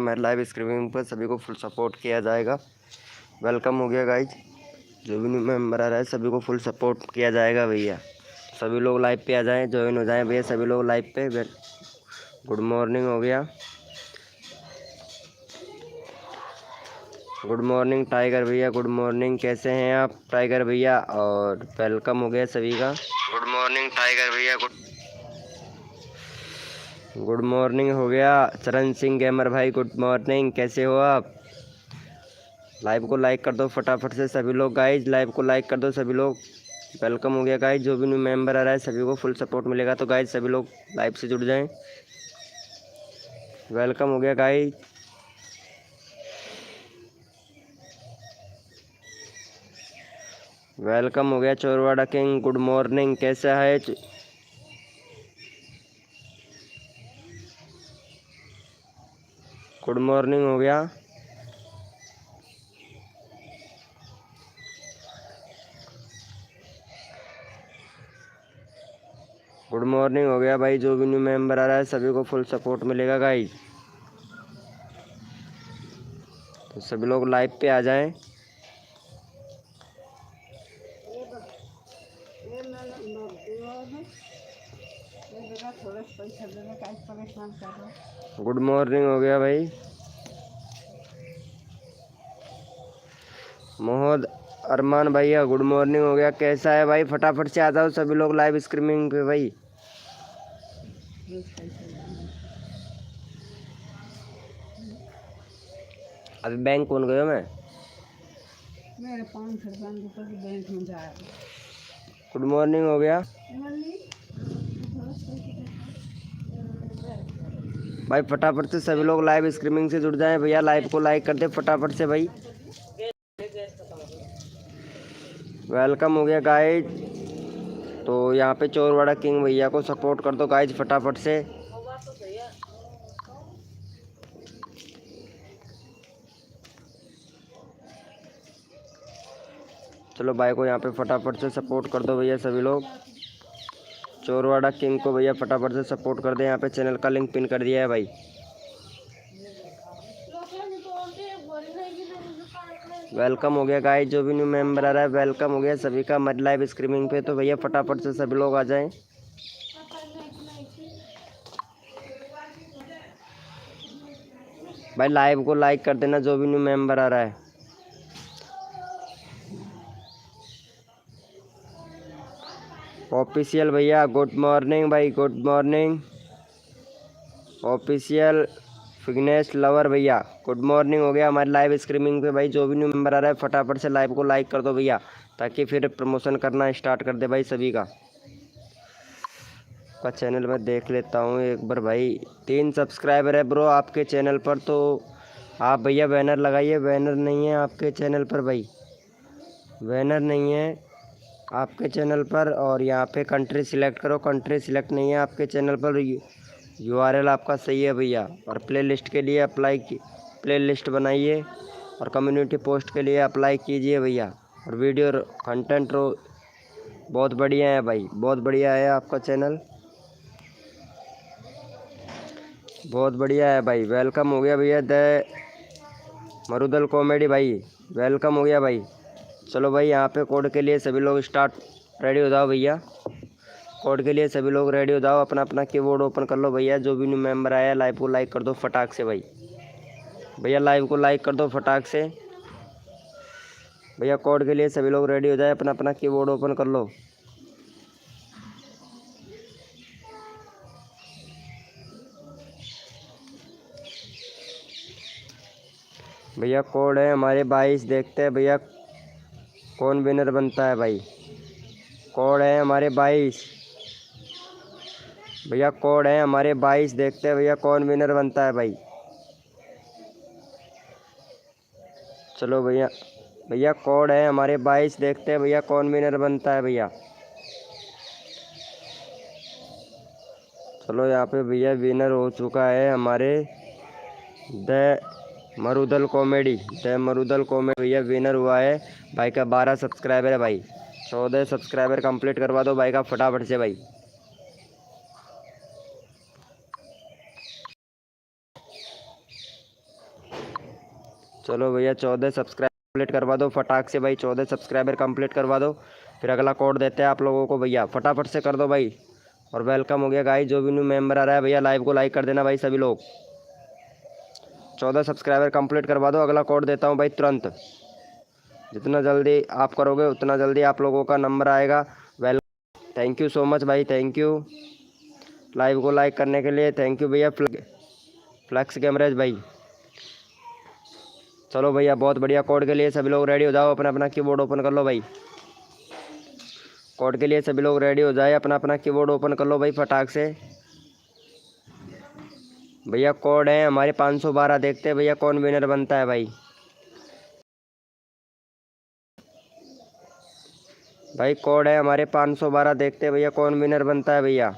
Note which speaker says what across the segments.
Speaker 1: हमारे live streaming पर सभी को फुल सपोर्ट किया जाएगा। वेलकम हो गया गाइज, जो भी न्यू मेंबर आ रहा है सभी को फुल सपोर्ट किया जाएगा भैया। सभी लोग लाइव पे आ जाएं, ज्वाइन हो जाएं भैया सभी लोग लाइव पे। गुड मॉर्निंग हो गया, गुड मॉर्निंग टाइगर भैया, गुड मॉर्निंग। कैसे हैं आप टाइगर भैया? और वेलकम हो गया सभी का। गुड मॉर्निंग टाइगर भैया, गुड मॉर्निंग हो गया। चरण सिंह गेमर भाई गुड मॉर्निंग, कैसे हो आप? लाइव को लाइक कर दो फटाफट से सभी लोग गाइज, लाइव को लाइक कर दो सभी लोग। वेलकम हो गया गाइज, जो भी न्यू मेंबर आ रहा है सभी को फुल सपोर्ट मिलेगा, तो गाइज सभी लोग लाइव से जुड़ जाएं। वेलकम हो गया गाइज। वेलकम हो गया चोरवाड़ा किंग, गुड मॉर्निंग, कैसा है? गुड मॉर्निंग हो गया। गुड मॉर्निंग हो गया भाई, जो भी न्यू मेंबर आ रहा है सभी को फुल सपोर्ट मिलेगा गाइज, तो सभी लोग लाइव पे आ जाएं। गुड मॉर्निंग हो गया भाई। मोहम्मद अरमान भैया गुड मॉर्निंग हो गया, कैसा है भाई? फटाफट से आ जाओ सभी लोग लाइव स्ट्रीमिंग पे भाई। अभी बैंक कौन गया? मैं
Speaker 2: मेरे 500 रुपये की बैंक में जाया।
Speaker 1: गुड मॉर्निंग हो गया भाई, फटाफट से सभी लोग लाइव स्ट्रीमिंग से जुड़ जाएं भैया, लाइव को लाइक कर दे फटाफट से भाई। वेलकम हो गया गाइज, तो यहाँ पे चोरवाड़ा किंग भैया को सपोर्ट कर दो गाइज फटाफट से। चलो भाई को यहाँ पे फटाफट से सपोर्ट कर दो भैया सभी लोग। चोरवाड़ा किंग को भैया फटाफट से सपोर्ट कर दे, यहाँ पे चैनल का लिंक पिन कर दिया है भाई। वेलकम हो गया गाइस, जो भी न्यू मेंबर आ रहा है वेलकम हो गया सभी का हमारी लाइव स्ट्रीमिंग पे, तो भैया फटाफट से सभी लोग आ जाएं। भाई लाइव को लाइक कर देना जो भी न्यू मेंबर आ रहा है। ऑफिशियल भैया गुड मॉर्निंग भाई, good morning. Official fitness lover भैया गुड मॉर्निंग हो गया हमारे लाइव स्ट्रीमिंग पे भाई, जो भी न्यू मेंबर आ रहा है फटाफट से लाइव को लाइक कर दो भैया, ताकि फिर प्रमोशन करना स्टार्ट कर दे भाई सभी का। चैनल में देख लेता हूँ एक बार भाई, 3 सब्सक्राइबर है ब्रो आपके चैनल पर, तो आप भैया बैनर लगाइए। बैनर नहीं है आपके चैनल पर भाई, बैनर नहीं है आपके चैनल पर। और यहाँ पे कंट्री सिलेक्ट करो, कंट्री सिलेक्ट नहीं है आपके चैनल पर। यूआरएल आपका सही है भैया। और प्ले लिस्ट के लिए अप्लाई की, प्ले लिस्ट बनाइए और कम्युनिटी पोस्ट के लिए अप्लाई कीजिए भैया। और वीडियो कंटेंट बहुत बढ़िया है भाई, बहुत बढ़िया है आपका चैनल, बहुत बढ़िया है भाई। वेलकम हो गया भैया द मरुदल कॉमेडी भाई, वेलकम हो गया भाई। चलो भाई यहाँ पे कोड के लिए सभी लोग स्टार्ट रेडी हो जाओ भैया, कोड के लिए सभी लोग रेडी हो जाओ, अपना अपना कीबोर्ड ओपन कर लो भैया। जो भी न्यू मेंबर आया लाइव को लाइक कर दो फटाक से भाई, भैया लाइव को लाइक कर दो फटाक से भैया। कोड के लिए सभी लोग रेडी हो जाए, अपना अपना कीबोर्ड ओपन कर लो भैया। कोड है हमारे 22, देखते हैं भैया कौन विनर बनता है भाई। कोड है हमारे 22 भैया, कोड है हमारे 22, देखते हैं भैया कौन विनर बनता है भाई। चलो भैया, भैया कोड है हमारे 22, देखते हैं भैया कौन विनर बनता है भैया। चलो यहाँ पे भैया विनर हो चुका है हमारे द मरुदल कॉमेडी, द मरुदल कॉमेडी भैया विनर हुआ है भाई का। 12 सब्सक्राइबर है भाई, 14 सब्सक्राइबर कंप्लीट करवा दो भाई का फटाफट से भाई। चलो भैया 14 सब्सक्राइबर कंप्लीट करवा दो फटाक से भाई, 14 सब्सक्राइबर कंप्लीट करवा दो, फिर अगला कोड देते हैं आप लोगों को भैया, फटाफट से कर दो भाई। और वेलकम हो गया गाइस, जो भी न्यू मेंबर आ रहा है भैया लाइव को लाइक कर देना भाई सभी लोग। 14 सब्सक्राइबर कंप्लीट करवा दो, अगला कोड देता हूँ भाई तुरंत। जितना जल्दी आप करोगे उतना जल्दी आप लोगों का नंबर आएगा। Well thank you so much भाई, थैंक यू लाइव को लाइक करने के लिए, थैंक यू भैया फ्लैक्स कैमरेज भाई। चलो भैया बहुत बढ़िया, कोड के लिए सभी लोग रेडी हो जाओ, अपना अपना कीबोर्ड ओपन कर लो भाई। कोड के लिए सभी लोग रेडी हो जाए, अपना अपना कीबोर्ड ओपन कर लो भाई फटाक से। भैया कोड है हमारे 512, देखते हैं भैया कौन विनर बनता है भाई। भाई कोड है हमारे 512, देखते हैं भैया कौन विनर बनता है भैया।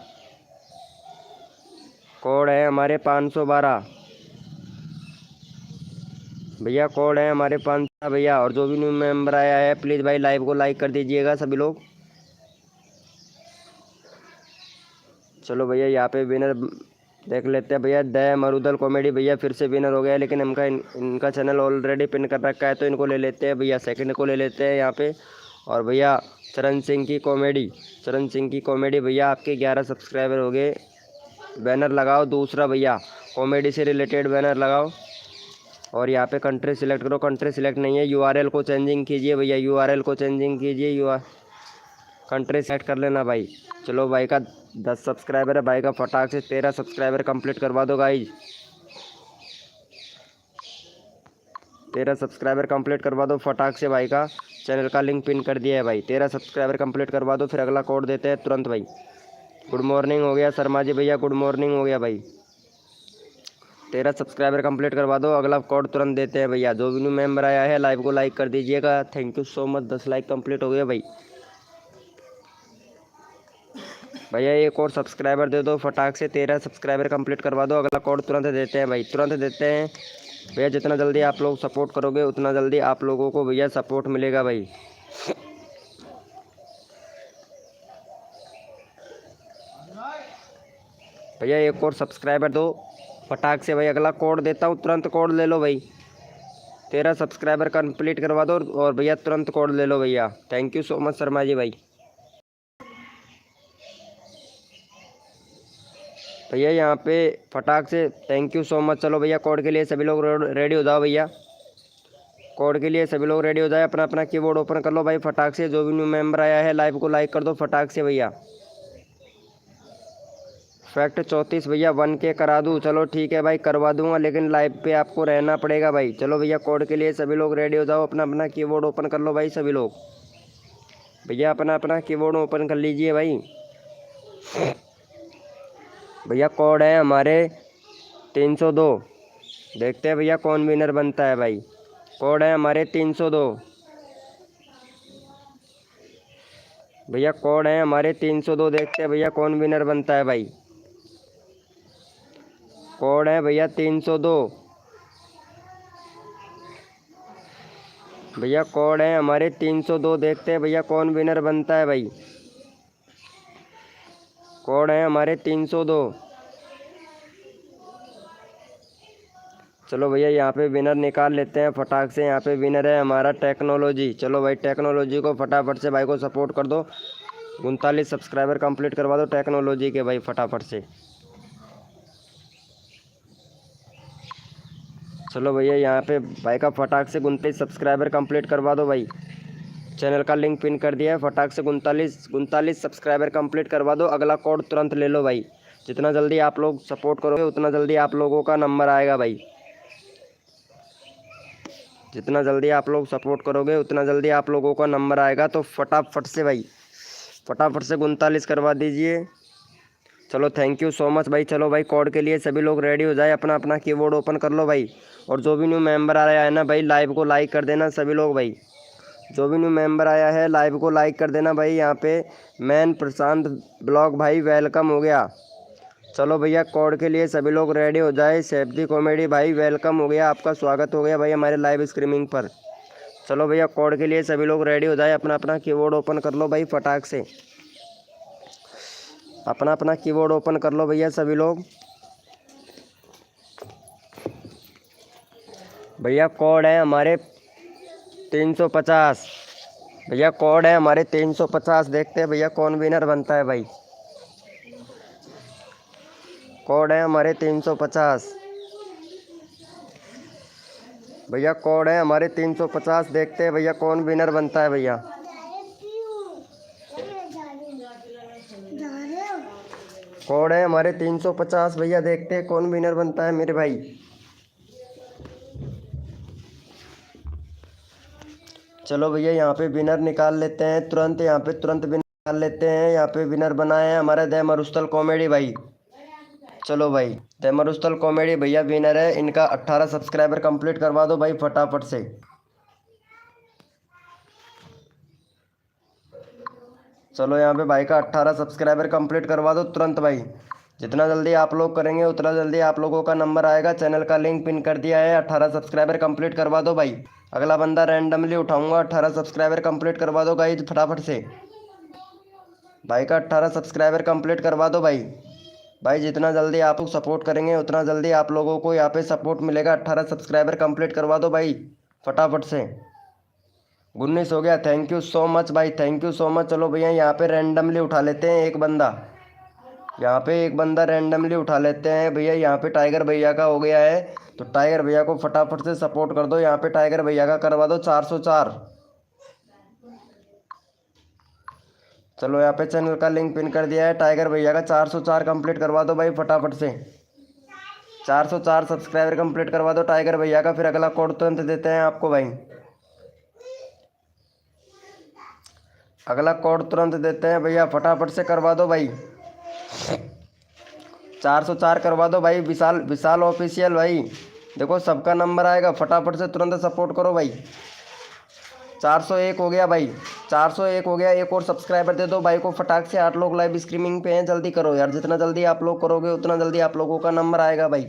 Speaker 1: कोड है हमारे 512 भैया, कोड है हमारे 500 भैया। और जो भी न्यू मेंबर आया है प्लीज़ भाई लाइव को लाइक कर दीजिएगा सभी लोग। चलो भैया यहाँ पे विनर देख लेते हैं भैया। द मरुदल कॉमेडी भैया फिर से विनर हो गया, लेकिन इनका चैनल ऑलरेडी पिन कर रखा है, तो इनको ले लेते हैं भैया, सेकंड को ले लेते हैं यहाँ पे। और भैया चरण सिंह की कॉमेडी भैया आपके 11 सब्सक्राइबर हो गए। बैनर लगाओ दूसरा भैया, कॉमेडी से रिलेटेड बैनर लगाओ। और यहाँ पे कंट्री सिलेक्ट करो, कंट्री सिलेक्ट नहीं है, यूआरएल को चेंजिंग कीजिए भैया, यूआरएल को चेंजिंग कीजिए, कंट्री सेट कर लेना भाई। चलो भाई का 10 सब्सक्राइबर है, भाई का फटाक से 13 सब्सक्राइबर कंप्लीट करवा दो गाइज। 13 सब्सक्राइबर कंप्लीट करवा दो फटाक से, भाई का चैनल का लिंक पिन कर दिया है भाई। 13 सब्सक्राइबर कंप्लीट करवा दो, फिर अगला कोड देते हैं तुरंत भाई। गुड मॉर्निंग हो गया शर्मा जी भैया, गुड मॉर्निंग हो गया भाई। 13 सब्सक्राइबर कंप्लीट करवा दो, अगला कोड तुरंत देते हैं भैया। जो भी न्यू मेंबर आया है लाइव को लाइक कर दीजिएगा, thank you so much. 10 like complete हो गया भाई। भैया एक और सब्सक्राइबर दे दो फटाक से, 13 सब्सक्राइबर कंप्लीट करवा दो, अगला कोड तुरंत देते हैं भाई, तुरंत देते हैं भैया। जितना जल्दी आप लोग सपोर्ट करोगे उतना जल्दी आप लोगों को भैया सपोर्ट मिलेगा भाई। भैया एक और सब्सक्राइबर दो फटाक से भाई, अगला कोड देता हूँ, तुरंत कोड ले लो भाई। 13 सब्सक्राइबर कंप्लीट करवा दो और भैया तुरंत कोड ले लो भैया। Thank you so much Sharma ji भाई। भैया यहाँ पे फटाक से थैंक यू सो मच। चलो भैया कोड के लिए सभी लोग रेडी हो जाओ भैया, कोड के लिए सभी लोग रेडी हो जाए, अपना अपना कीबोर्ड ओपन कर लो भाई फटाक से। जो भी न्यू मेंबर आया है लाइव को लाइक कर दो फटाक से भैया। फैक्ट 34 भैया 1K करा दूँ, चलो ठीक है भाई करवा दूंगा, लेकिन लाइव पे आपको रहना पड़ेगा भाई। चलो भैया कोड के लिए सभी लोग रेडी हो जाओ, अपना अपना कीबोर्ड ओपन कर लो भाई सभी लोग। भैया अपना अपना कीबोर्ड ओपन कर लीजिए भाई। भैया कोड है हमारे 302, देखते हैं भैया कौन विनर बनता है भाई। कोड है हमारे 302 भैया, कोड है हमारे 302, देखते हैं भैया कौन विनर बनता है भाई। कोड है भैया 302 भैया, कोड है हमारे 302, देखते हैं भैया कौन विनर बनता है भाई। कोड है हमारे 302। चलो भैया यहाँ पे विनर निकाल लेते हैं फटाक से। यहाँ पे विनर है हमारा टेक्नोलॉजी। चलो भाई टेक्नोलॉजी को फटाफट से भाई को सपोर्ट कर दो, 39 सब्सक्राइबर कंप्लीट करवा दो टेक्नोलॉजी के भाई फटाफट से। चलो भैया यहाँ पे भाई का फटाक से 39 सब्सक्राइबर कंप्लीट करवा दो भाई। चैनल का लिंक पिन कर दिया है, फटाक से 39 सब्सक्राइबर कंप्लीट करवा दो, अगला कोड तुरंत ले लो भाई। जितना जल्दी आप लोग सपोर्ट करोगे उतना जल्दी आप लोगों का नंबर आएगा भाई। जितना जल्दी आप लोग सपोर्ट करोगे उतना जल्दी आप लोगों का नंबर आएगा। तो फटाफट से भाई, फटाफट से 39 करवा दीजिए। चलो थैंक यू सो मच भाई। चलो भाई कोड के लिए सभी लोग रेडी हो जाए, अपना अपना कीबोर्ड ओपन कर लो भाई। और जो भी न्यू मेंबर आ रहा है ना भाई लाइव को लाइक कर देना सभी लोग भाई। जो भी न्यू मेंबर आया है लाइव को लाइक कर देना भाई। यहाँ पे मैन प्रशांत ब्लॉग भाई वेलकम हो गया। चलो भैया कोड के लिए सभी लोग रेडी हो जाए। सेफ्टी कॉमेडी भाई वेलकम हो गया, आपका स्वागत हो गया भाई हमारे लाइव स्ट्रीमिंग पर। चलो भैया कोड के लिए सभी लोग रेडी हो जाए, अपना अपना कीबोर्ड ओपन कर लो भाई फटाक से। अपना अपना कीबोर्ड ओपन कर लो भैया सभी लोग। भैया कोड है हमारे 350। भैया कोड है हमारे 350। देखते हैं भैया कौन विनर बनता है भाई। कोड है हमारे 350। भैया कोड है हमारे 350। देखते हैं भैया कौन विनर बनता है भैया। कोड है हमारे 350। भैया देखते हैं कौन विनर बनता है मेरे भाई। चलो भैया यहाँ पे विनर निकाल लेते हैं तुरंत। यहाँ पे तुरंत विनर निकाल लेते हैं। यहाँ पे विनर बनाए हैं हमारा द मरुस्थल कॉमेडी भाई। चलो भाई द मरुस्थल कॉमेडी भैया विनर है। इनका 18 सब्सक्राइबर कंप्लीट करवा दो भाई फटाफट से। चलो यहाँ पे भाई का 18 सब्सक्राइबर कंप्लीट करवा दो तुरंत भाई। जितना जल्दी आप लोग करेंगे उतना जल्दी आप लोगों का नंबर आएगा। चैनल का लिंक पिन कर दिया है। 18 सब्सक्राइबर कंप्लीट करवा दो भाई। अगला बंदा रैंडमली उठाऊंगा। 18 सब्सक्राइबर कंप्लीट करवा दो गाइस फटाफट से। भाई का 18 सब्सक्राइबर कंप्लीट करवा दो भाई। भाई जितना जल्दी आप लोग सपोर्ट करेंगे उतना जल्दी आप लोगों को यहाँ पे सपोर्ट मिलेगा। 18 सब्सक्राइबर कंप्लीट करवा दो भाई फटाफट से। 19 हो गया। थैंक यू सो मच भाई, थैंक यू सो मच। चलो भैया यहाँ पे रैंडमली उठा लेते हैं एक बंदा। यहाँ पे एक बंदा रैंडमली उठा लेते हैं भैया। यहाँ पे टाइगर भैया का हो गया है तो टाइगर भैया को फटाफट से सपोर्ट कर दो। यहाँ पे टाइगर भैया का करवा दो 404। चलो यहाँ पे चैनल का लिंक पिन कर दिया है। टाइगर भैया का 404 कंप्लीट करवा दो भाई फटाफट से। 404 सब्सक्राइबर कंप्लीट करवा दो टाइगर भैया का। फिर अगला कोड तुरंत देते हैं आपको भाई। अगला कोड तुरंत देते हैं भैया फटाफट से करवा दो भाई। 404 करवा दो भाई। विशाल विशाल ऑफिशियल भाई। देखो सबका नंबर आएगा फटाफट से तुरंत सपोर्ट करो भाई। 401 हो गया भाई। 401 हो गया। एक और सब्सक्राइबर दे दो भाई को फटाक से। 8 लोग लाइव स्ट्रीमिंग पे हैं, जल्दी करो यार। जितना जल्दी आप लोग करोगे उतना जल्दी आप लोगों का नंबर आएगा भाई।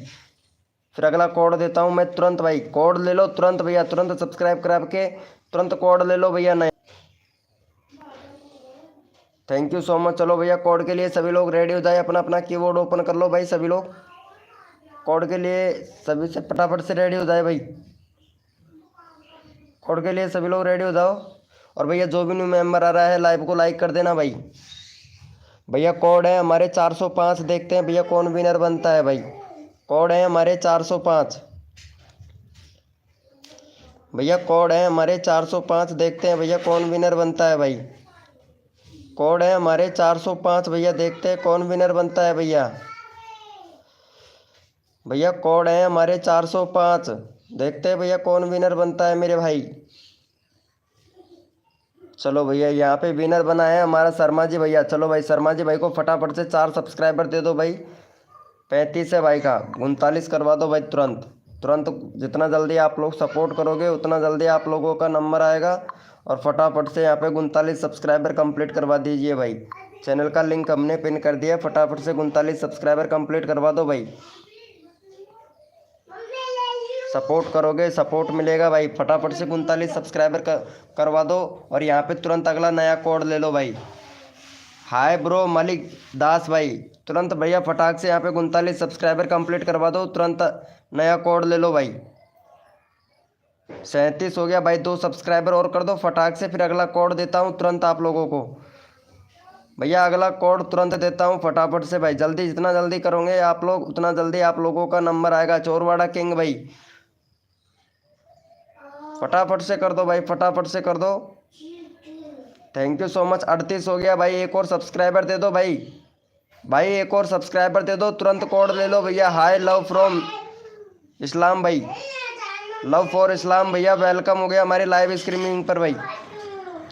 Speaker 1: फिर अगला कोड देता हूँ मैं तुरंत भाई। कोड ले लो तुरंत भैया। तुरंत सब्सक्राइब करा के तुरंत कोड ले लो भैया नया। Thank you so much. चलो भैया कोड के लिए सभी लोग रेडी हो जाए। अपना अपना कीबोर्ड ओपन कर लो भाई सभी लोग। कोड के लिए सभी से फटाफट से रेडी हो जाए भाई। कोड के लिए सभी लोग रेडी हो जाओ। और भैया जो भी न्यू मेंबर आ रहा है लाइव को लाइक कर देना भाई। भैया कोड है हमारे 405। देखते हैं भैया कौन विनर बनता है भाई। कोड है हमारे 405। भैया कोड है हमारे 405। देखते हैं भैया कौन विनर बनता है भाई। कोड है हमारे 405। भैया देखते हैं कौन विनर बनता है भैया। भैया कोड है हमारे 405। देखते हैं भैया कौन विनर बनता है मेरे भाई। चलो भैया यहाँ पे विनर बना है हमारा शर्मा जी भैया। चलो भाई शर्मा जी भाई को फटाफट से 4 सब्सक्राइबर दे दो भाई। 35 है भाई का। 39 करवा दो भाई तुरंत तुरंत। जितना जल्दी आप लोग सपोर्ट करोगे उतना जल्दी आप लोगों का नंबर आएगा। और फटाफट से यहाँ पे 39 सब्सक्राइबर कंप्लीट करवा दीजिए भाई। चैनल का लिंक हमने पिन कर दिया है। फटाफट से 39 सब्सक्राइबर कंप्लीट करवा दो भाई। सपोर्ट करोगे सपोर्ट मिलेगा भाई। फटाफट से 39 सब्सक्राइबर करवा दो। और यहाँ पे तुरंत अगला नया कोड ले लो भाई। हाय ब्रो मलिक दास भाई। तुरंत भैया फटाक से यहाँ पे 39 सब्सक्राइबर कंप्लीट करवा दो। तुरंत नया कोड ले लो भाई। 37 हो गया भाई। 2 सब्सक्राइबर और कर दो फटाक से। फिर अगला कोड देता हूँ तुरंत आप लोगों को भैया। अगला कोड तुरंत देता हूँ फटाफट से भाई। जल्दी जितना जल्दी करोगे आप लोग उतना जल्दी आप लोगों का नंबर आएगा। चोरवाड़ा किंग भाई फटाफट से कर दो भाई। फटाफट से कर दो। Thank you so much. 38 हो गया भाई। एक और सब्सक्राइबर दे दो भाई। भाई एक और सब्सक्राइबर दे दो। तुरंत कोड ले लो भैया। हाय लव फ्रॉम इस्लाम भाई। लव फॉर इस्लाम भैया वेलकम हो गया हमारे लाइव स्ट्रीमिंग पर भाई।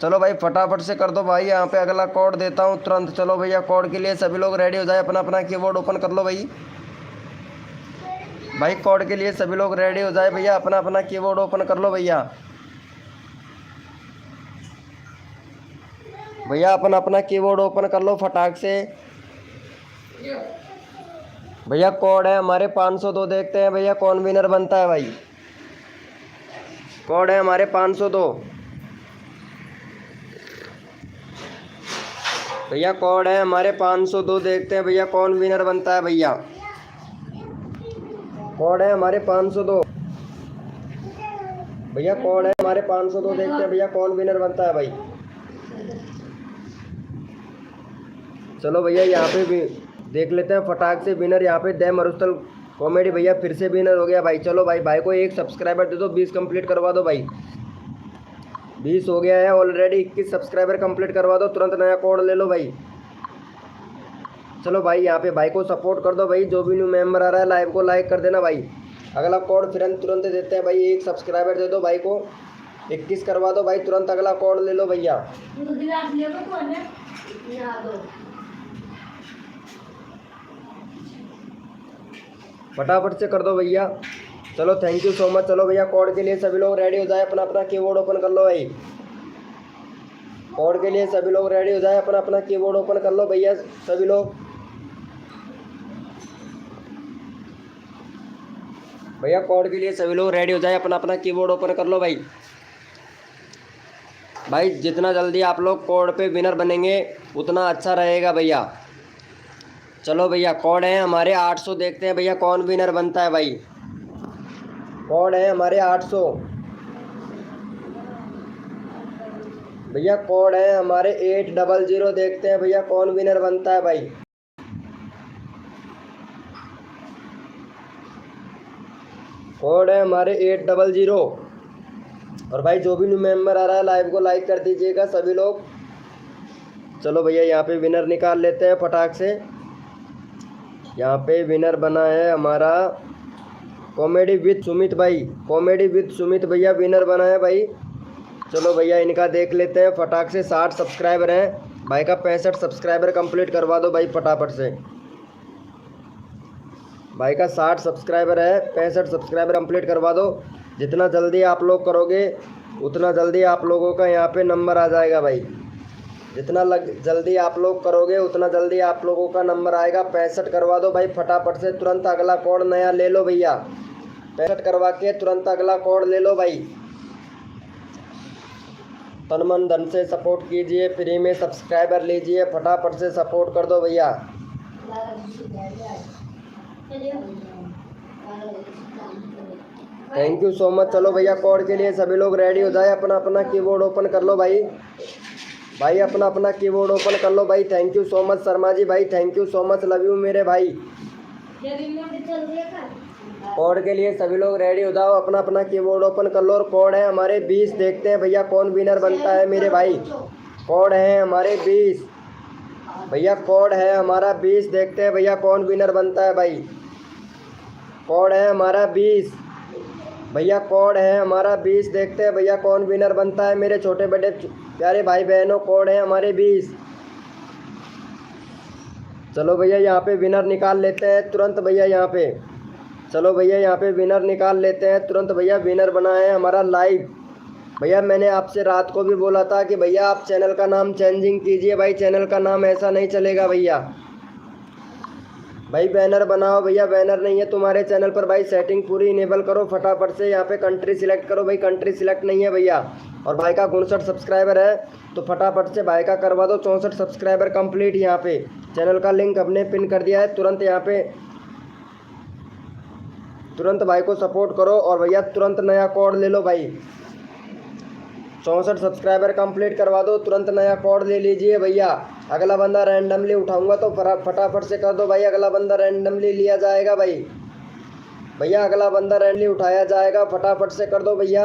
Speaker 1: चलो भाई फटाफट से कर दो भाई। यहाँ पे अगला कोड देता हूँ तुरंत। चलो भैया कोड के लिए सभी लोग रेडी हो जाए। अपना अपना कीबोर्ड ओपन कर लो भाई। भाई कोड के लिए सभी लोग रेडी हो जाए भैया। अपना अपना कीबोर्ड ओपन कर लो भैया। भैया अपना अपना कीबोर्ड ओपन कर लो फटाक से। भैया कोड है हमारे 502। देखते हैं भैया कौन विनर बनता है भाई। कोड है हमारे 502। भैया कोड है हमारे 502। देखते हैं भैया कौन विनर बनता है भैया। कोड है हमारे 502। भैया कौन है हमारे 502 देखते हैं भैया कौन विनर बनता है भाई। चलो भैया यहाँ पे भी देख लेते हैं फटाक से विनर। यहाँ पे दे मरुस्थल कॉमेडी भैया फिर से विनर हो गया भाई। चलो भाई, भाई को एक सब्सक्राइबर दे दो, 20 कंप्लीट करवा दो भाई। 20 हो गया है ऑलरेडी, 21 सब्सक्राइबर कंप्लीट करवा दो, तुरंत नया कोड ले लो भाई। चलो भाई यहाँ पे भाई को सपोर्ट कर दो भाई, जो भी न्यू मेंबर आ रहा है लाइव को लाइक कर देना भाई। अगला कोड फिर तुरंत देते हैं भाई, एक सब्सक्राइबर दे दो भाई को, 21 करवा दो भाई, तुरंत अगला कोड ले लो भैया। फटाफट से कर दो भैया। चलो थैंक यू सो मच। चलो भैया कोड के लिए सभी लोग रेडी हो जाए, अपना अपना कीबोर्ड ओपन कर लो भाई। कोड के लिए सभी लोग रेडी हो जाए, अपना अपना कीबोर्ड ओपन कर लो भैया सभी लोग। भैया कोड के लिए सभी लोग रेडी हो जाए, अपना अपना कीबोर्ड ओपन कर लो भाई। भाई जितना जल्दी आप लोग कोड पे विनर बनेंगे उतना अच्छा रहेगा भैया। चलो भैया कोड है हमारे 800, देखते हैं भैया कौन विनर बनता है भाई। कोड है हमारे 800 भैया, कोड है हमारे 800, देखते हैं भैया कौन विनर बनता है भाई। कोड है हमारे 800। और भाई जो भी न्यू मेंबर आ रहा है लाइव को लाइक कर दीजिएगा सभी लोग। चलो भैया यहाँ पे विनर निकाल लेते हैं फटाक से। यहाँ पे विनर बना है हमारा कॉमेडी विद सुमित भाई, कॉमेडी विद सुमित भैया विनर बना है भाई। चलो भैया इनका देख लेते हैं फटाक से। 60 सब्सक्राइबर हैं भाई का, 65 सब्सक्राइबर कंप्लीट करवा दो भाई फटाफट से। भाई का 60 सब्सक्राइबर है, 65 सब्सक्राइबर कंप्लीट करवा दो। जितना जल्दी आप लोग करोगे उतना जल्दी आप लोगों का यहाँ पे नंबर आ जाएगा भाई। जितना जल्दी आप लोग करोगे उतना जल्दी आप लोगों का नंबर आएगा। 65 करवा दो भाई फटाफट से, तुरंत अगला कोड नया ले लो भैया। 65 करवा के तुरंत अगला कोड ले लो भाई। तन मन धन से सपोर्ट कीजिए, फ्री में सब्सक्राइबर लीजिए, फटाफट से सपोर्ट कर दो भैया। Thank you so much. चलो भैया कोड के लिए सभी लोग रेडी हो जाए, अपना अपना कीबोर्ड ओपन कर लो भाई। भाई अपना अपना कीबोर्ड ओपन कर लो भाई। Thank you so much Sharma ji भाई, thank you so much, love you मेरे भाई। कोड के लिए सभी लोग रेडी हो जाओ, अपना अपना कीबोर्ड ओपन कर लो। और कोड है हमारे 20, देखते हैं भैया कौन विनर बनता है मेरे भाई। कोड है हमारे 20 भैया, कोड है हमारा 20, देखते हैं भैया कौन विनर बनता है भाई। कोड है हमारा 20 भैया, कोड है हमारा 20, देखते हैं भैया कौन विनर बनता है मेरे छोटे बड़े प्यारे भाई बहनों। कोड है हमारे 20। चलो भैया यहाँ पे विनर निकाल लेते हैं तुरंत भैया यहाँ पे। चलो भैया यहाँ पे विनर निकाल लेते हैं तुरंत भैया। विनर बना है हमारा लाइव भैया। मैंने आपसे रात को भी बोला था कि भैया आप चैनल का नाम चेंजिंग कीजिए भाई, चैनल का नाम ऐसा नहीं चलेगा भैया। भाई बैनर बनाओ भैया, बैनर नहीं है तुम्हारे चैनल पर भाई, सेटिंग पूरी इनेबल करो फटाफट से। यहाँ पे कंट्री सिलेक्ट करो भाई, कंट्री सिलेक्ट नहीं है भैया। और भाई का 59 सब्सक्राइबर है तो फटाफट से भाई का करवा दो 64 सब्सक्राइबर कंप्लीट। यहाँ पे चैनल का लिंक हमने पिन कर दिया है, तुरंत यहाँ पे तुरंत भाई को सपोर्ट करो। और भैया तुरंत नया कोड ले लो भाई। 64 सब्सक्राइबर कंप्लीट करवा दो, तुरंत नया कोड ले लीजिए भैया। अगला बंदा रैंडमली उठाऊंगा तो फटाफट से कर दो भाई। अगला बंदा रैंडमली लिया जाएगा भाई। भैया अगला बंदा रैंडमली उठाया जाएगा, फटाफट से कर दो भैया।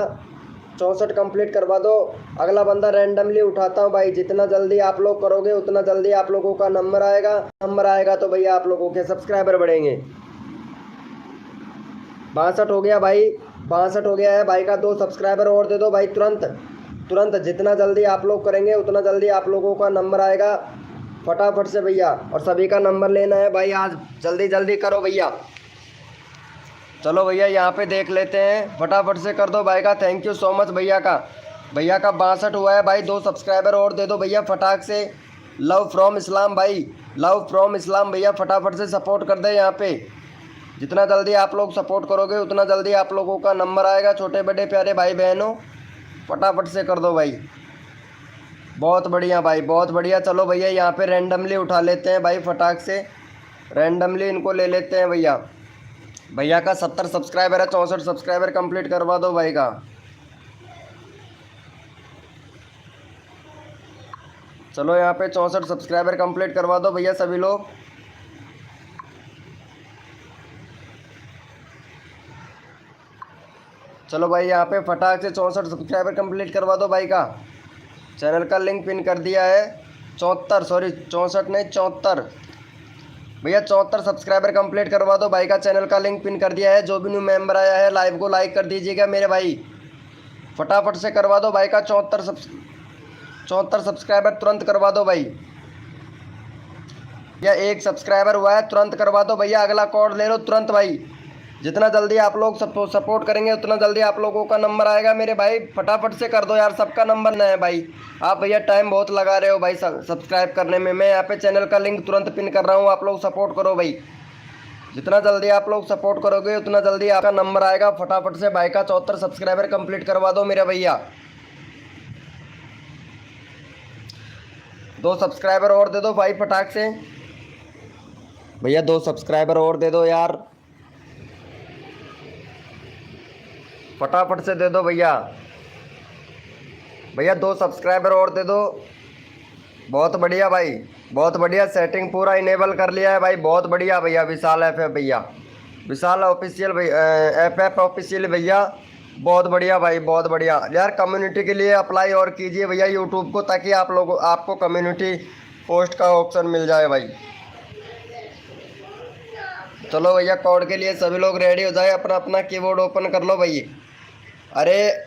Speaker 1: 64 कंप्लीट करवा दो, अगला बंदा रैंडमली उठाता हूँ भाई। जितना जल्दी आप लोग करोगे उतना जल्दी आप लोगों का नंबर आएगा। नंबर आएगा तो भैया आप लोगों के सब्सक्राइबर बढ़ेंगे। 62 हो गया भाई, 62 हो गया है भाई का। 2 सब्सक्राइबर और दे दो भाई तुरंत। जितना जल्दी आप लोग करेंगे उतना जल्दी आप लोगों का नंबर आएगा, फटाफट से भैया। और सभी का नंबर लेना है भाई, आज जल्दी जल्दी करो भैया। चलो भैया यहाँ पे देख लेते हैं, फटाफट से कर दो भाई का। थैंक यू सो मच भैया का। भैया का 62 हुआ है भाई, 2 सब्सक्राइबर और दे दो भैया फटाक से। लव फ्रॉम इस्लाम भाई, लव फ्रॉम इस्लाम भैया, फटाफट से सपोर्ट कर दे यहाँ पे। जितना जल्दी आप लोग सपोर्ट करोगे उतना जल्दी आप लोगों का नंबर आएगा। छोटे बड़े प्यारे भाई बहनों फटाफट से कर दो भाई। बहुत बढ़िया भाई, बहुत बढ़िया। चलो भैया यहाँ पे रैंडमली उठा लेते हैं भाई, फटाक से रैंडमली इनको ले लेते हैं भैया। भैया का 70 सब्सक्राइबर है, 64 सब्सक्राइबर कंप्लीट करवा दो भाई का। चलो यहाँ पे 64 सब्सक्राइबर कंप्लीट करवा दो भैया सभी लोग। चलो भाई यहाँ पे फटाक से 64 सब्सक्राइबर कंप्लीट करवा दो भाई का। चैनल का लिंक पिन कर दिया है। 74 सॉरी 64 नहीं 74 भैया 74 सब्सक्राइबर कंप्लीट करवा दो भाई का। चैनल का लिंक पिन कर दिया है। जो भी न्यू मेंबर आया है लाइव को लाइक कर दीजिएगा मेरे भाई, फटाफट से करवा दो भाई का 74 सब्सक्राइबर तुरंत करवा दो भाई। या एक सब्सक्राइबर हुआ है तुरंत करवा दो भैया, अगला कोड ले लो तुरंत भाई। जितना जल्दी आप लोग सपोर्ट करेंगे उतना जल्दी आप लोगों का नंबर आएगा मेरे भाई, फटाफट से कर दो यार, सबका नंबर ना है भाई। आप भैया टाइम बहुत लगा रहे हो भाई सब्सक्राइब करने में। मैं यहाँ पे चैनल का लिंक तुरंत पिन कर रहा हूँ, आप लोग सपोर्ट करो भाई। जितना जल्दी आप लोग सपोर्ट करोगे उतना जल्दी आपका नंबर आएगा। फटाफट से भाई का 74 सब्सक्राइबर कंप्लीट करवा दो मेरे भैया। 2 सब्सक्राइबर और दे दो भाई फटाक से भैया, 2 सब्सक्राइबर और दे दो यार, फटाफट से दे दो भैया। भैया 2 सब्सक्राइबर और दे दो। बहुत बढ़िया भाई, बहुत बढ़िया, सेटिंग पूरा इनेबल कर लिया है भाई, बहुत बढ़िया भैया। विशाल FF भैया, विशाल ऑफिशियल भैया, FF ऑफिशियल भैया, बहुत बढ़िया भाई, बहुत बढ़िया यार। कम्युनिटी के लिए अप्लाई और कीजिए भैया यूट्यूब को, ताकि आपको कम्युनिटी पोस्ट का ऑप्शन मिल जाए भाई। चलो भैया कोड के लिए सभी लोग रेडी हो जाए, अपना अपना कीबोर्ड ओपन कर लो भाई। अरे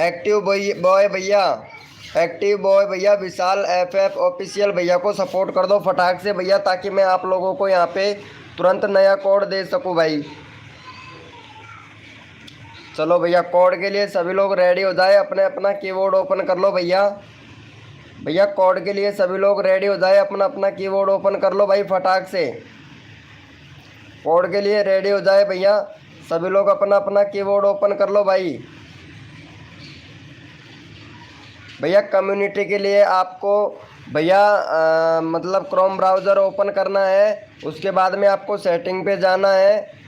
Speaker 1: एक्टिव बॉय भैया, एक्टिव बॉय भैया विशाल FF ऑफिशियल भैया को सपोर्ट कर दो फटाक से भैया, ताकि मैं आप लोगों को यहाँ पे तुरंत नया कोड दे सकूँ भाई। चलो भैया कोड के लिए सभी लोग रेडी हो जाए, अपने अपना कीबोर्ड ओपन कर लो भैया। भैया कोड के लिए सभी लोग रेडी हो जाए, अपना अपना कीबोर्ड ओपन कर लो भाई फटाक से। कोड के लिए रेडी हो जाए भैया सभी लोग, अपना अपना कीबोर्ड ओपन कर लो भाई। भैया कम्युनिटी के लिए आपको भैया मतलब क्रोम ब्राउज़र ओपन करना है, उसके बाद में आपको सेटिंग पे जाना है,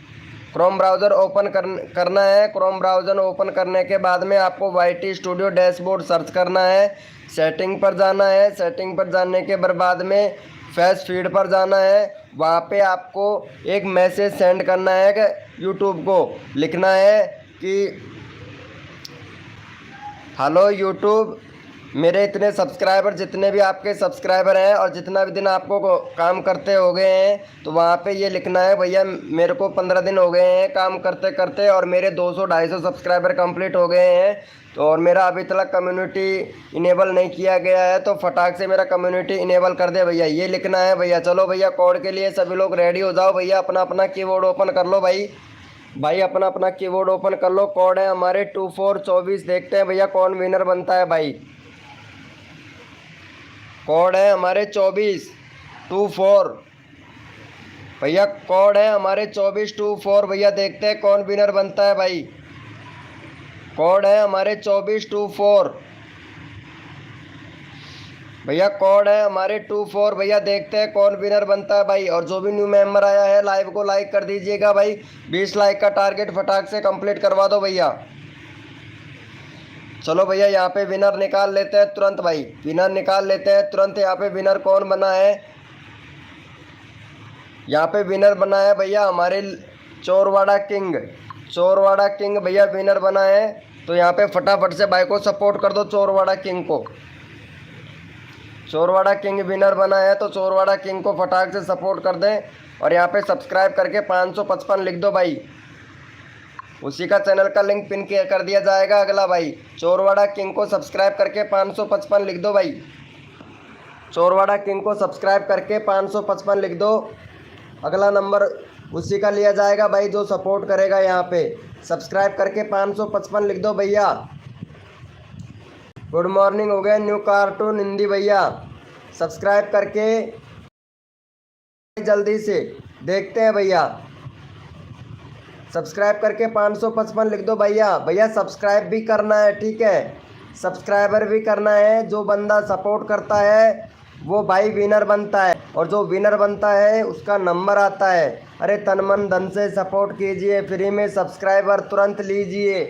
Speaker 1: क्रोम ब्राउज़र ओपन करना है। क्रोम ब्राउज़र ओपन करने के बाद में आपको YT स्टूडियो डैशबोर्ड सर्च करना है, सेटिंग पर जाना है, सेटिंग पर जाने के बाद में फेस फीड पर जाना है। वहाँ पे आपको एक मैसेज सेंड करना है कि यूट्यूब को लिखना है कि हेलो यूट्यूब, मेरे इतने सब्सक्राइबर, जितने भी आपके सब्सक्राइबर हैं और जितना भी दिन आपको काम करते हो गए हैं, तो वहाँ पे ये लिखना है भैया मेरे को 15 दिन हो गए हैं काम करते करते और मेरे 200-250 सब्सक्राइबर कंप्लीट हो गए हैं, तो और मेरा अभी तक कम्युनिटी इनेबल नहीं किया गया है, तो फटाक से मेरा कम्युनिटी इनेबल कर दे भैया, ये लिखना है भैया। चलो भैया कोड के लिए सभी लोग रेडी हो जाओ भैया, अपना अपना कीबोर्ड ओपन कर लो भाई। भाई अपना अपना कीबोर्ड ओपन कर लो। कोड है हमारे 2424, देखते हैं भैया कौन विनर बनता है भाई। कोड है हमारे 2424 भैया, कोड है हमारे 2424 भैया, देखते हैं कौन विनर बनता है भाई। कोड है हमारे 2424 भैया, कोड है हमारे 24 भैया, देखते हैं कौन विनर बनता है भाई। और जो भी न्यू मेंबर आया है लाइव को लाइक कर दीजिएगा भाई, 20 लाइक का टारगेट फटाक से कंप्लीट करवा दो भैया। चलो भैया यहाँ पे विनर निकाल लेते हैं तुरंत भाई, विनर निकाल लेते हैं तुरंत। यहाँ पे विनर कौन बना है, यहाँ पे विनर बना है भैया हमारे चोरवाड़ा किंग भैया विनर बना है। तो यहाँ पे फटाफट से भाई को सपोर्ट कर दो चोरवाड़ा किंग को। चोरवाड़ा किंग विनर बना है, तो चोरवाड़ा किंग को फटाक से सपोर्ट कर दें। और यहाँ पे सब्सक्राइब करके 555 लिख दो भाई, उसी का चैनल का लिंक पिन कर दिया जाएगा अगला भाई। चोरवाड़ा किंग को सब्सक्राइब करके 555 लिख दो भाई, चोरवाड़ा किंग को सब्सक्राइब करके 555 लिख दो। अगला नंबर उसी का लिया जाएगा भाई जो सपोर्ट करेगा। यहाँ पे सब्सक्राइब करके 555 लिख दो भैया। गुड मॉर्निंग हो गया न्यू कार्टून हिंदी भैया, सब्सक्राइब करके जल्दी से देखते हैं भैया, सब्सक्राइब करके 555 लिख दो भैया। भैया सब्सक्राइब भी करना है, ठीक है, सब्सक्राइबर भी करना है। जो बंदा सपोर्ट करता है वो भाई विनर बनता है, और जो विनर बनता है उसका नंबर आता है। अरे तन मन धन से सपोर्ट कीजिए, फ्री में सब्सक्राइबर तुरंत लीजिए,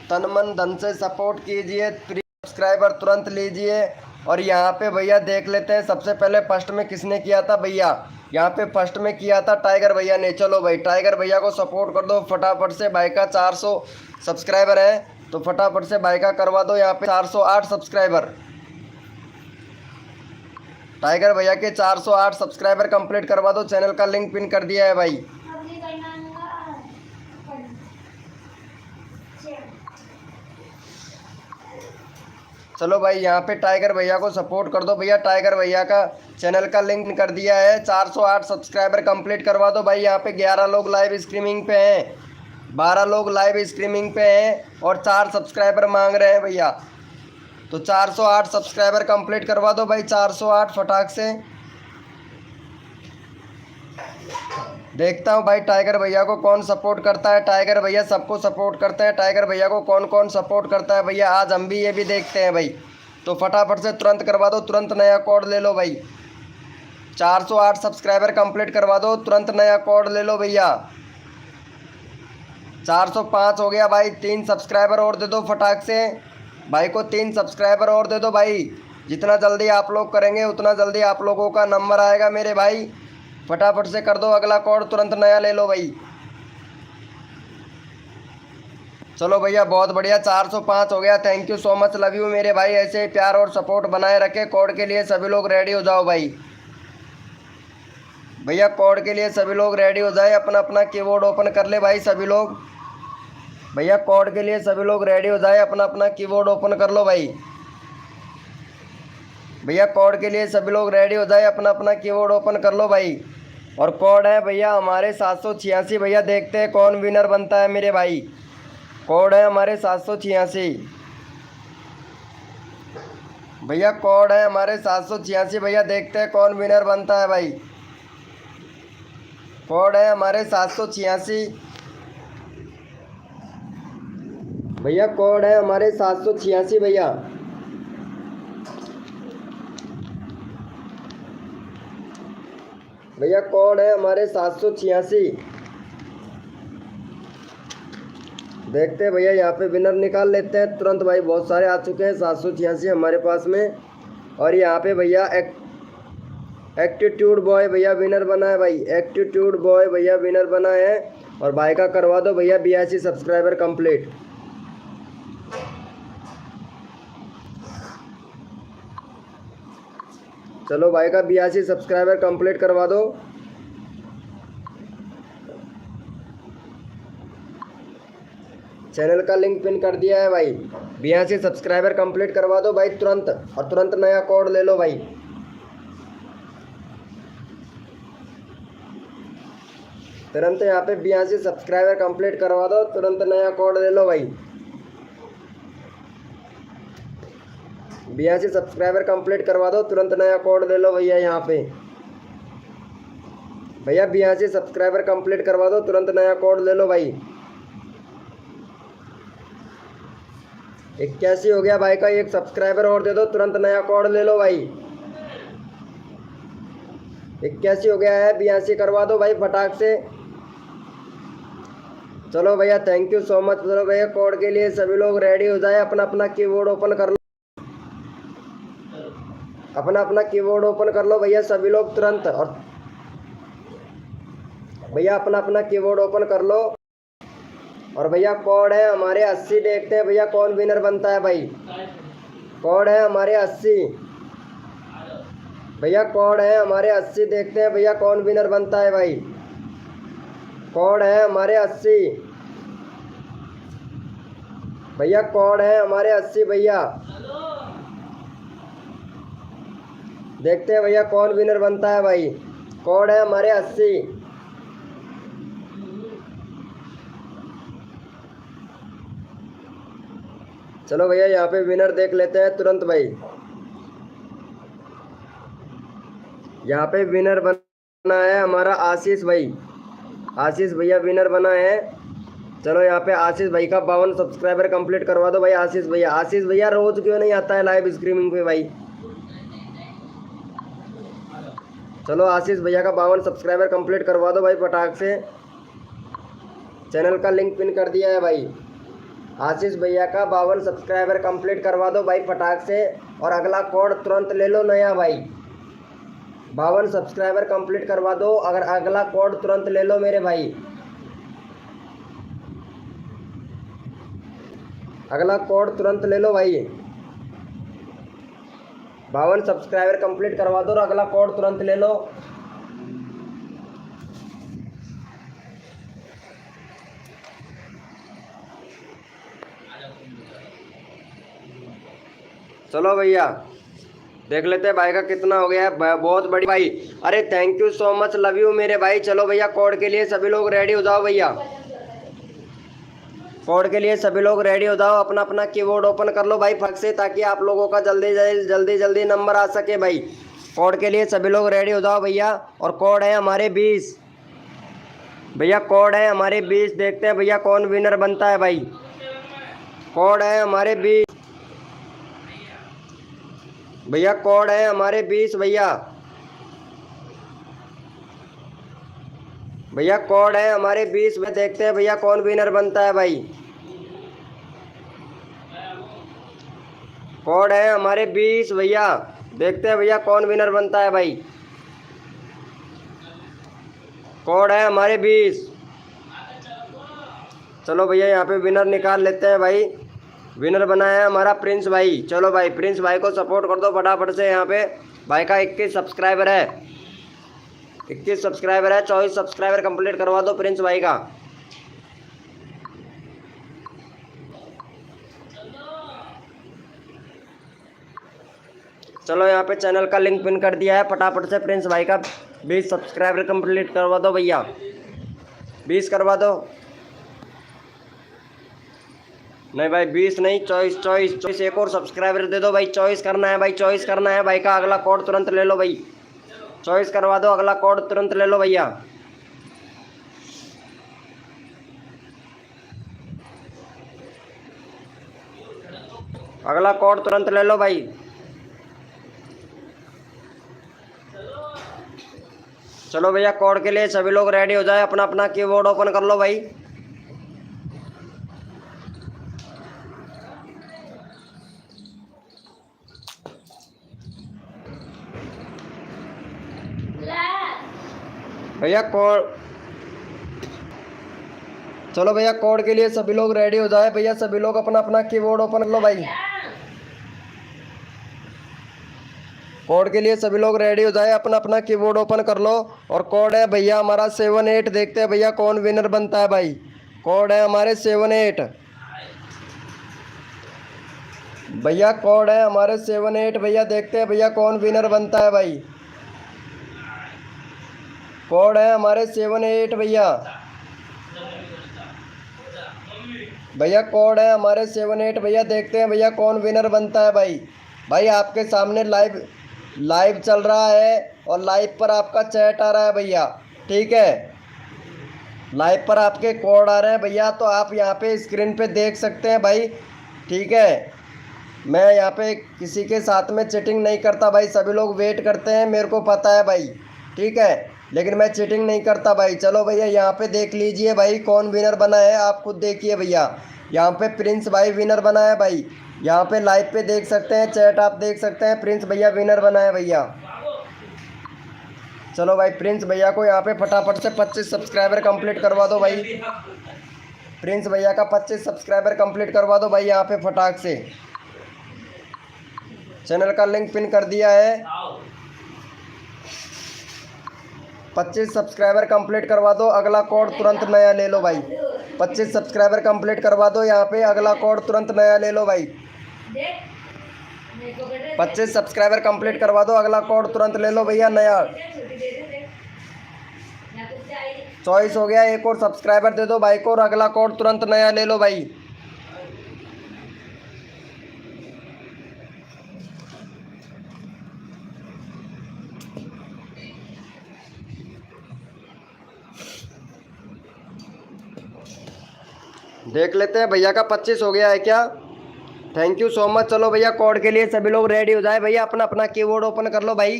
Speaker 1: तन मन धन से सपोर्ट कीजिए, फ्री सब्सक्राइबर तुरंत लीजिए। और यहाँ पे भैया देख लेते हैं सबसे पहले फर्स्ट में किसने किया था भैया। यहाँ पे फर्स्ट में किया था टाइगर भैया ने। चलो भाई टाइगर भैया को सपोर्ट कर दो फटाफट से। भाई का 400 सब्सक्राइबर है तो फटाफट से भाई का करवा दो यहाँ पे 408 सब्सक्राइबर। टाइगर भैया के 408 सब्सक्राइबर कंप्लीट करवा दो। चैनल का लिंक पिन कर दिया है भाई। चलो भाई यहाँ पे टाइगर भैया को सपोर्ट कर दो भैया। टाइगर भैया का चैनल का लिंक कर दिया है। 408 सब्सक्राइबर कंप्लीट करवा दो भाई। यहाँ पे 11 लोग लाइव स्ट्रीमिंग पे हैं, 12 लोग लाइव स्ट्रीमिंग पे हैं और 4 सब्सक्राइबर मांग रहे हैं भैया। तो 408 सब्सक्राइबर कंप्लीट करवा दो भाई। 408 फटाक से। देखता हूँ भाई टाइगर भैया को कौन सपोर्ट करता है। टाइगर भैया सबको सपोर्ट करते हैं। टाइगर भैया को कौन कौन सपोर्ट करता है भैया, आज हम भी ये भी देखते हैं भाई। तो फटाफट से तुरंत करवा दो, तुरंत नया कोड ले लो भाई। 408 सब्सक्राइबर कंप्लीट करवा दो, तुरंत नया कोड ले लो भैया। 405 हो गया भाई। 3 सब्सक्राइबर और दे दो फटाक से भाई को। 3 सब्सक्राइबर और दे दो भाई। जितना जल्दी आप लोग करेंगे उतना जल्दी आप लोगों का नंबर आएगा मेरे भाई। फटाफट से कर दो अगला कोड, तुरंत नया ले लो भाई। चलो भैया बहुत बढ़िया, 405 हो गया। Thank you so much, love you मेरे भाई। ऐसे ही प्यार और सपोर्ट बनाए रखे। कोड के लिए सभी लोग रेडी हो जाओ भाई। भैया कोड के लिए सभी लोग रेडी हो जाए। अपना अपना कीबोर्ड ओपन कर ले भाई सभी लोग। भैया कोड के लिए सभी लोग रेडी हो जाए। अपना अपना कीबोर्ड ओपन कर लो भाई। भैया कोड के लिए सभी लोग रेडी हो जाए। अपना अपना कीबोर्ड ओपन कर लो भाई। और कोड है भैया हमारे 786। भैया देखते हैं कौन विनर बनता है मेरे भाई। कोड है हमारे 786 भैया। कोड है हमारे 786 भैया। देखते हैं कौन विनर बनता है भाई। कोड है हमारे 786 भैया। कोड है हमारे 786 भैया। भैया कोड है हमारे 786। देखते हैं भैया यहाँ पे विनर निकाल लेते हैं तुरंत भाई। बहुत सारे आ चुके हैं, 786 हमारे पास में। और यहाँ पे भैया एटीट्यूड बॉय भैया विनर बना है भाई। एटीट्यूड बॉय भैया विनर बना है। और भाई का करवा दो भैया 82 सब्सक्राइबर कंप्लीट। चलो भाई का 82 सब्सक्राइबर कंप्लीट करवा दो। चैनल का लिंक पिन कर दिया है भाई। 82 सब्सक्राइबर कंप्लीट करवा दो भाई तुरंत। और तुरंत नया कोड ले लो भाई। तुरंत यहाँ पे 82 सब्सक्राइबर कंप्लीट करवा दो, तुरंत नया कोड ले लो भाई। 82 सब्सक्राइबर कंप्लीट करवा दो, तुरंत नया कोड ले लो भैया। यहाँ पे भैया 82 सब्सक्राइबर कंप्लीट करवा दो, तुरंत नया कोड ले लो भाई। 81 हो गया भाई का। 1 सब्सक्राइबर और दे दो, तुरंत नया कोड ले लो भाई। 81 हो गया है। 82 करवा दो भाई फटाक से। चलो भैया थैंक यू सो मच। चलो भैया कोड के लिए सभी लोग रेडी हो जाए। अपना अपना कीबोर्ड ओपन कर लो। अपना अपना कीबोर्ड ओपन कर लो भैया सभी लोग तुरंत। और भैया अपना अपना कीबोर्ड ओपन कर लो। और भैया कोड है हमारे 80। देखते हैं भैया कौन विनर बनता है भाई। कोड है हमारे 80 भैया। कोड है हमारे 80। देखते हैं भैया कौन विनर बनता है भाई। कोड है हमारे 80 भैया। कोड है हमारे 80 भैया। देखते हैं भैया कौन विनर बनता है भाई। कोड है हमारे 80। चलो भैया यहाँ पे विनर देख लेते हैं तुरंत भाई। यहाँ पे विनर बना है हमारा आशीष भाई। आशीष भैया विनर बना है। चलो यहाँ पे आशीष भाई का 52 सब्सक्राइबर कंप्लीट करवा दो भाई। आशीष भैया। आशीष भैया रोज क्यों नहीं आता है लाइव स्ट्रीमिंग पे भाई। चलो आशीष भैया का 52 सब्सक्राइबर कंप्लीट करवा दो भाई फटाक से। चैनल का लिंक पिन कर दिया है भाई। आशीष भैया का 52 सब्सक्राइबर कंप्लीट करवा दो भाई फटाक से। और अगला कोड तुरंत ले लो नया भाई। 52 सब्सक्राइबर कंप्लीट करवा दो, अगर अगला कोड तुरंत ले लो मेरे भाई। अगला कोड तुरंत ले लो भाई। 52 सब्सक्राइबर कंप्लीट करवा दो और अगला कोड तुरंत ले लो। चलो भैया देख लेते हैं भाई का कितना हो गया है। बहुत बड़ी भाई, अरे thank you so much, love you मेरे भाई। चलो भैया कोड के लिए सभी लोग रेडी हो जाओ भैया। कोड के लिए सभी लोग रेडी हो जाओ, अपना अपना कीबोर्ड ओपन कर लो भाई फट से, ताकि आप लोगों का जल्दी नंबर आ सके भाई। कोड के लिए सभी लोग रेडी हो जाओ भैया। और कोड है हमारे 20 भैया, कोड है हमारे 20। देखते हैं भैया कौन विनर बनता है भाई। कोड है हमारे 20 भैया, कोड है हमारे 20 भैया। भैया कोड है हमारे 20 में, देखते हैं भैया कौन विनर बनता है भाई। कोड है हमारे 20 भैया, देखते हैं भैया कौन विनर बनता है भाई। कोड है हमारे 20। चलो भैया यहाँ पे विनर निकाल लेते हैं भाई। विनर बनाया है हमारा प्रिंस भाई। चलो भाई प्रिंस भाई को सपोर्ट कर दो फटाफट से। यहाँ पे भाई का 21 सब्सक्राइबर है, 21 सब्सक्राइबर है। 24 सब्सक्राइबर कंप्लीट करवा दो प्रिंस भाई का। चलो यहाँ पे चैनल का लिंक पिन कर दिया है, फटाफट से प्रिंस भाई का 20 सब्सक्राइबर कंप्लीट करवा दो भैया। 20 करवा दो। नहीं भाई 20 नहीं, 24 एक और सब्सक्राइबर दे दो भाई। 24 करना है भाई, 24 करना है भाई का। अगला कोड तुरंत ले लो भाई। 24 करवा दो, अगला कोड तुरंत ले लो भैया। अगला कोड तुरंत ले लो भाई। चलो भैया कोड के लिए सभी लोग रेडी हो जाए, अपना अपना कीबोर्ड ओपन कर लो भाई। भैया कोड, चलो भैया कोड के लिए सभी लोग रेडी हो जाए भैया। सभी लोग अपना अपना कीबोर्ड ओपन कर लो भाई। कोड के लिए सभी लोग रेडी हो जाए, अपना अपना कीबोर्ड ओपन कर लो। और कोड है भैया हमारा 78। देखते हैं भैया कौन विनर बनता है भाई। कोड है हमारे 78 भैया, कोड है हमारे 78 भैया। देखते हैं भैया कौन विनर बनता है भाई। कोड है हमारे 78 भैया। भैया कोड है हमारे 78 भैया। देखते हैं भैया कौन विनर बनता है भाई। भाई आपके सामने लाइव चल रहा है और लाइव पर आपका चैट आ रहा है भैया, ठीक है। लाइव पर आपके कोड आ रहे हैं भैया, तो आप यहाँ पे स्क्रीन पे देख सकते हैं भाई, ठीक है। मैं यहाँ पे किसी के साथ में चीटिंग नहीं करता भाई। सभी लोग वेट करते हैं, मेरे को पता है भाई, ठीक है, लेकिन मैं चीटिंग नहीं करता भाई। चलो भैया यहाँ पे देख लीजिए भाई कौन विनर बना है, आप खुद देखिए भैया। यहाँ पे प्रिंस भाई विनर बना है भाई। यहाँ पे लाइव पे देख सकते हैं, चैट आप देख सकते हैं, प्रिंस भैया विनर बना है भैया। चलो भाई प्रिंस भैया को यहाँ पे फटाफट से 25 सब्सक्राइबर कंप्लीट करवा दो भाई। प्रिंस भैया का 25 सब्सक्राइबर कंप्लीट करवा दो भाई यहाँ पे फटाक से। चैनल का लिंक पिन कर दिया है। 25 सब्सक्राइबर कंप्लीट करवा दो, अगला कोड तुरंत नया ले लो भाई। 25 सब्सक्राइबर कंप्लीट करवा दो यहाँ पे, अगला कोड तुरंत नया ले लो भाई। 25 सब्सक्राइबर कंप्लीट करवा दो, अगला कोड तुरंत ले लो भैया नया। 24 हो गया, एक और सब्सक्राइबर दे दो भाई को और अगला कोड तुरंत नया ले लो भाई। देख लेते हैं भैया का 25 हो गया है क्या। Thank you so much. चलो भैया कोड के लिए सभी लोग रेडी हो जाए भैया, अपना अपना कीबोर्ड ओपन कर लो भाई।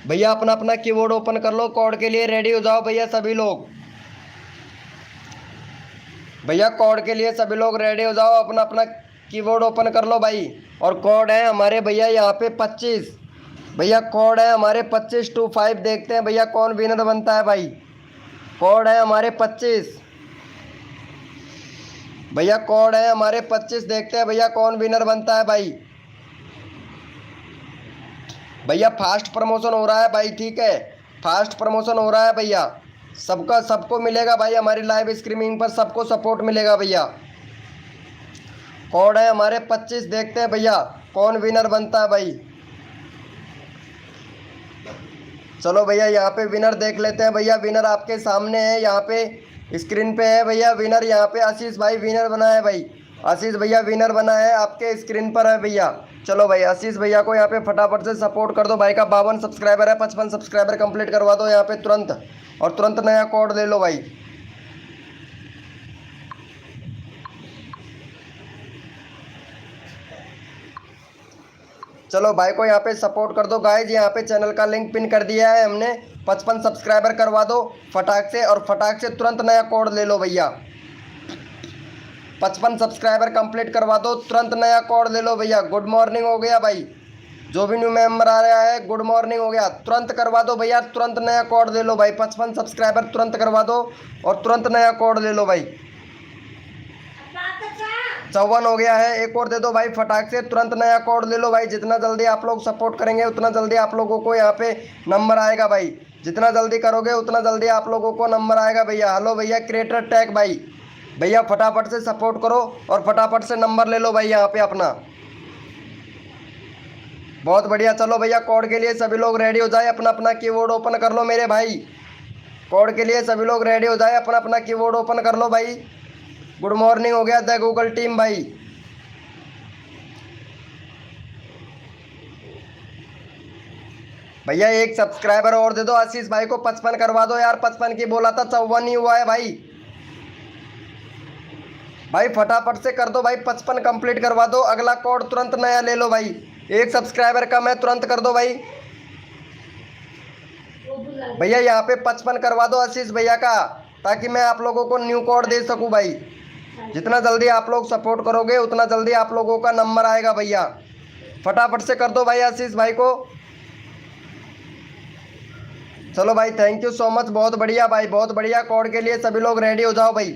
Speaker 1: भैया अपना अपना कीबोर्ड ओपन कर लो, कोड के लिए रेडी हो जाओ भैया सभी लोग। भैया कोड के लिए सभी लोग रेडी हो जाओ, अपना अपना कीबोर्ड ओपन कर लो भाई। और कोड है हमारे भैया यहाँ पे 25, भैया कोड है हमारे 2525। देखते हैं भैया कौन विनर बनता है भाई। कोड है हमारे 25 भैया, कोड है हमारे 25। देखते हैं भैया कौन विनर बनता है भाई। भैया फास्ट प्रमोशन हो रहा है भाई, ठीक है, फास्ट प्रमोशन हो रहा है भैया। सबका सबको मिलेगा भाई, हमारी लाइव स्ट्रीमिंग पर सबको सपोर्ट मिलेगा भैया। कोड है हमारे 25। देखते हैं भैया कौन विनर बनता है भाई। चलो भैया यहाँ पे विनर देख लेते हैं भैया। विनर आपके सामने है, यहाँ पे स्क्रीन पे है भैया विनर। यहाँ पे आशीष भाई विनर बना है भाई। आशीष भैया विनर बना है, आपके स्क्रीन पर है भैया। चलो भाई आशीष भैया को यहाँ पे फटाफट से सपोर्ट कर दो। भाई का 52 सब्सक्राइबर है, 55 सब्सक्राइबर कंप्लीट करवा दो यहाँ पे तुरंत, और तुरंत नया कोड ले लो भाई। चलो भाई को यहाँ पे सपोर्ट कर दो गाइज। यहाँ पे चैनल का लिंक पिन कर दिया है हमने। 55 सब्सक्राइबर करवा दो फटाक से, और फटाक से तुरंत नया कोड ले लो भैया। 55 सब्सक्राइबर कंप्लीट करवा दो, तुरंत नया कोड ले लो भैया। गुड मॉर्निंग हो गया भाई, जो भी न्यू मेंबर आ रहा है गुड मॉर्निंग हो गया। तुरंत करवा दो भैया, तुरंत नया कोड ले लो भाई। 55 सब्सक्राइबर तुरंत करवा दो और तुरंत नया कोड ले लो भाई। 54 हो गया है, एक और दे दो भाई फटाक से, तुरंत नया कोड ले लो भाई। जितना जल्दी आप लोग सपोर्ट करेंगे उतना जल्दी आप लोगों को यहाँ पे नंबर आएगा भाई। जितना जल्दी करोगे उतना जल्दी आप लोगों को नंबर आएगा भैया। हेलो भैया क्रिएटर टैग भाई, भैया फटाफट से सपोर्ट करो और फटाफट से नंबर ले लो भाई यहाँ पे अपना। बहुत बढ़िया। चलो भैया कोड के लिए सभी लोग रेडी हो जाए, अपना अपना कीबोर्ड ओपन कर लो मेरे भाई। कोड के लिए सभी लोग रेडी हो जाए, अपना अपना कीबोर्ड ओपन कर लो भाई। गुड मॉर्निंग हो गया द गूगल टीम भाई। भैया एक सब्सक्राइबर और दे दो आशीष भाई को, 55 करवा दो यार। 55 की बोला था, 54 ही हुआ है भाई। भाई फटाफट से कर दो भाई, 55 कंप्लीट करवा दो। अगला कोड तुरंत नया ले लो भाई। एक सब्सक्राइबर कम है, तुरंत कर दो भाई। भैया यहाँ पे 55 करवा दो आशीष भैया का, ताकि मैं आप लोगों को न्यू कोड दे सकूं भाई। जितना जल्दी आप लोग सपोर्ट करोगे उतना जल्दी आप लोगों का नंबर आएगा भैया। फटाफट से कर दो भाई आशीष भाई को। चलो भाई थैंक यू सो मच, बहुत बढ़िया भाई, बहुत बढ़िया। कोड के लिए सभी लोग रेडी हो जाओ भाई।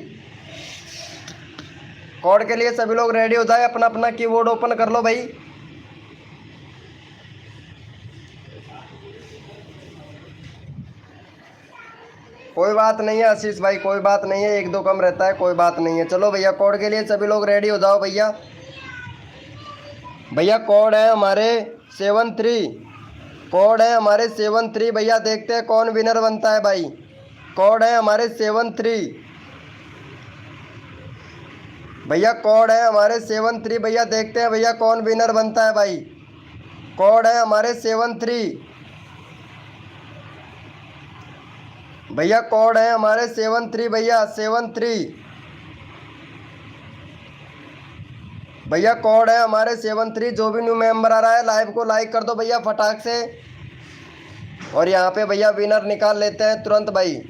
Speaker 1: कोड के लिए सभी लोग रेडी हो जाए, अपना अपना कीबोर्ड ओपन कर लो भाई। कोई बात नहीं है आशीष भाई, कोई बात नहीं है, एक दो कम रहता है, कोई बात नहीं है। चलो भैया कोड के लिए सभी लोग रेडी हो जाओ भैया। भैया कोड है हमारे 73, कोड है हमारे 73 भैया। देखते हैं कौन विनर बनता है भाई। कोड है हमारे 73 भैया, कोड है हमारे 73 भैया। देखते हैं भैया कौन विनर बनता है भाई। कोड है हमारे 73 भैया, कोड है हमारे 73 भैया, 73 भैया। कोड है हमारे 73। जो भी न्यू मेंबर आ रहा है लाइव को लाइक कर दो भैया फटाक से। और यहाँ पे भैया विनर निकाल लेते हैं तुरंत भाई।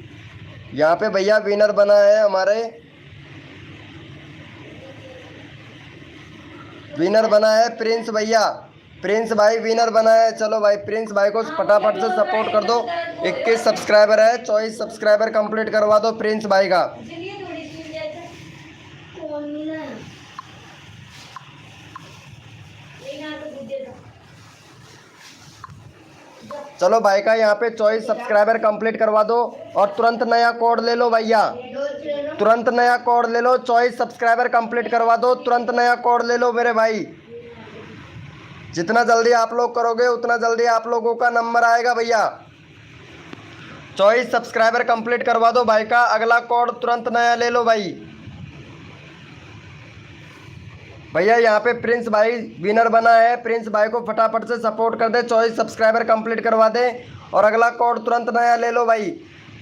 Speaker 1: यहाँ पे भैया विनर बना है हमारे, विनर बना है प्रिंस भैया। प्रिंस भाई विनर बना है। चलो भाई प्रिंस भाई को फटाफट से सपोर्ट कर दो। 21 सब्सक्राइबर है, 24 सब्सक्राइबर कंप्लीट करवा दो प्रिंस भाई का। चलो भाई का यहाँ पे 24 सब्सक्राइबर कंप्लीट करवा दो और तुरंत नया कोड ले लो भैया। तुरंत नया कोड ले लो, 24 सब्सक्राइबर कंप्लीट करवा दो, तुरंत नया कोड ले लो मेरे भाई। जितना जल्दी आप लोग करोगे उतना जल्दी आप लोगों का नंबर आएगा भैया। 24 सब्सक्राइबर कंप्लीट करवा दो भाई का। अगला कोड तुरंत नया ले लो भाई। भैया यहाँ पे प्रिंस भाई विनर बना है। प्रिंस भाई को फटाफट से सपोर्ट कर दे, 24 सब्सक्राइबर कंप्लीट करवा दे और अगला कोड तुरंत नया ले लो भाई।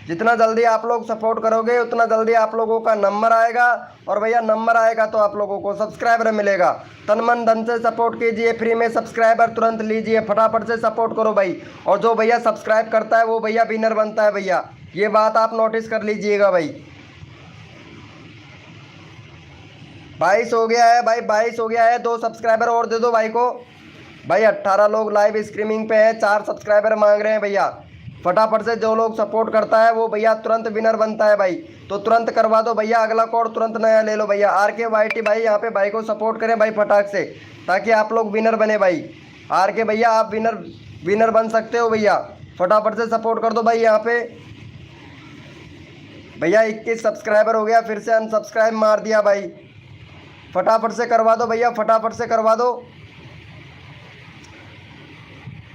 Speaker 1: जितना जल्दी आप लोग सपोर्ट करोगे उतना जल्दी आप लोगों का नंबर आएगा। और भैया नंबर आएगा तो आप लोगों को सब्सक्राइबर मिलेगा। तन मन धन से सपोर्ट कीजिए, फ्री में सब्सक्राइबर तुरंत लीजिए, फटाफट से सपोर्ट करो भाई। और जो भैया सब्सक्राइब करता है वो भैया विनर बनता है भैया, ये बात आप नोटिस कर लीजिएगा भाई। 22 हो गया है भाई, 22 हो गया है। 2 सब्सक्राइबर और दे दो भाई को। भाई 18 लोग लाइव स्ट्रीमिंग पे हैं, 4 सब्सक्राइबर मांग रहे हैं भैया। फटाफट से जो लोग सपोर्ट करता है वो भैया तुरंत विनर बनता है भाई। तो तुरंत करवा दो भैया, अगला कोड तुरंत नया ले लो भैया। RKYT भाई यहाँ पे भाई को सपोर्ट करें भाई फटाक से, ताकि आप लोग विनर बने भाई। RK भैया आप विनर बन सकते हो भैया, फटाफट से सपोर्ट कर दो भाई। यहाँ पे भैया 21 सब्सक्राइबर हो गया, फिर से अनसब्सक्राइब मार दिया भाई। फटाफट से करवा दो भैया, फटाफट से करवा दो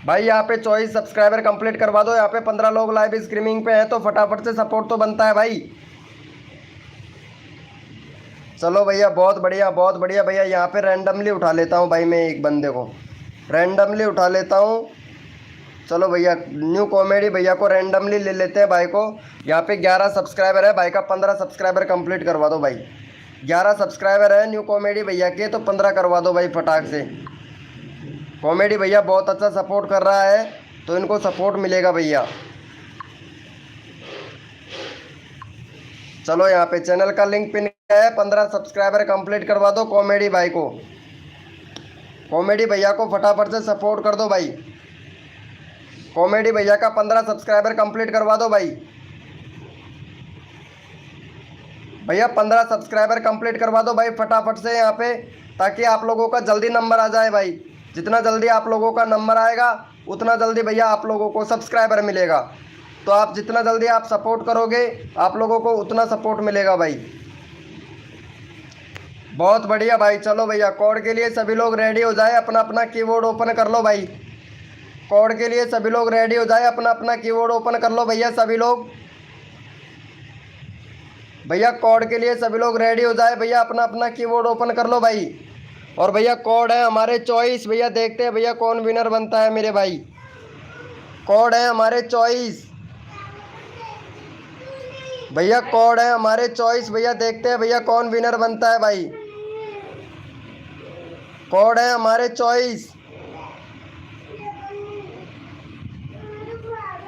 Speaker 1: भाई। यहाँ पे 24 सब्सक्राइबर कंप्लीट करवा दो। यहाँ पे 15 लोग लाइव स्ट्रीमिंग पे हैं, तो फटाफट से सपोर्ट तो बनता है भाई। चलो भैया बहुत बढ़िया, बहुत बढ़िया भैया। यहाँ पे रैंडमली उठा लेता हूँ भाई, मैं एक बंदे को रैंडमली उठा लेता हूँ। चलो भैया न्यू कॉमेडी भैया को रैंडमली ले लेते हैं भाई को। यहाँ पे 11 सब्सक्राइबर है भाई का, 15 सब्सक्राइबर कंप्लीट करवा दो भाई। 11 सब्सक्राइबर है न्यू कॉमेडी भैया के, तो 15 करवा दो भाई फटाक से। कॉमेडी भैया बहुत अच्छा सपोर्ट कर रहा है, तो इनको सपोर्ट मिलेगा भैया। चलो यहाँ पे चैनल का लिंक पिन है, 15 सब्सक्राइबर कंप्लीट करवा दो कॉमेडी भाई को। कॉमेडी भैया को फटाफट से सपोर्ट कर दो भाई। कॉमेडी भैया का 15 सब्सक्राइबर कंप्लीट करवा दो भाई। भैया 15 सब्सक्राइबर कंप्लीट करवा दो भाई फटाफट से यहाँ पे, ताकि आप लोगों का जल्दी नंबर आ जाए भाई। जितना जल्दी आप लोगों का नंबर आएगा उतना जल्दी भैया आप लोगों को सब्सक्राइबर मिलेगा। तो आप जितना जल्दी आप सपोर्ट करोगे आप लोगों को उतना सपोर्ट मिलेगा भाई। बहुत बढ़िया भाई। चलो भैया कोड के लिए सभी लोग रेडी हो जाए, अपना अपना कीबोर्ड ओपन कर लो भाई। कोड के लिए सभी लोग रेडी हो जाए, अपना अपना कीबोर्ड ओपन कर लो भैया सभी लोग। भैया कोड के लिए सभी लोग रेडी हो जाए भैया, अपना अपना कीबोर्ड ओपन कर लो भाई। और भैया कोड है हमारे 24 भैया, देखते हैं भैया कौन विनर बनता है मेरे भाई। कोड है हमारे 24 भैया, कोड है हमारे 24 भैया, देखते हैं भैया कौन विनर बनता है भाई। कोड है हमारे 24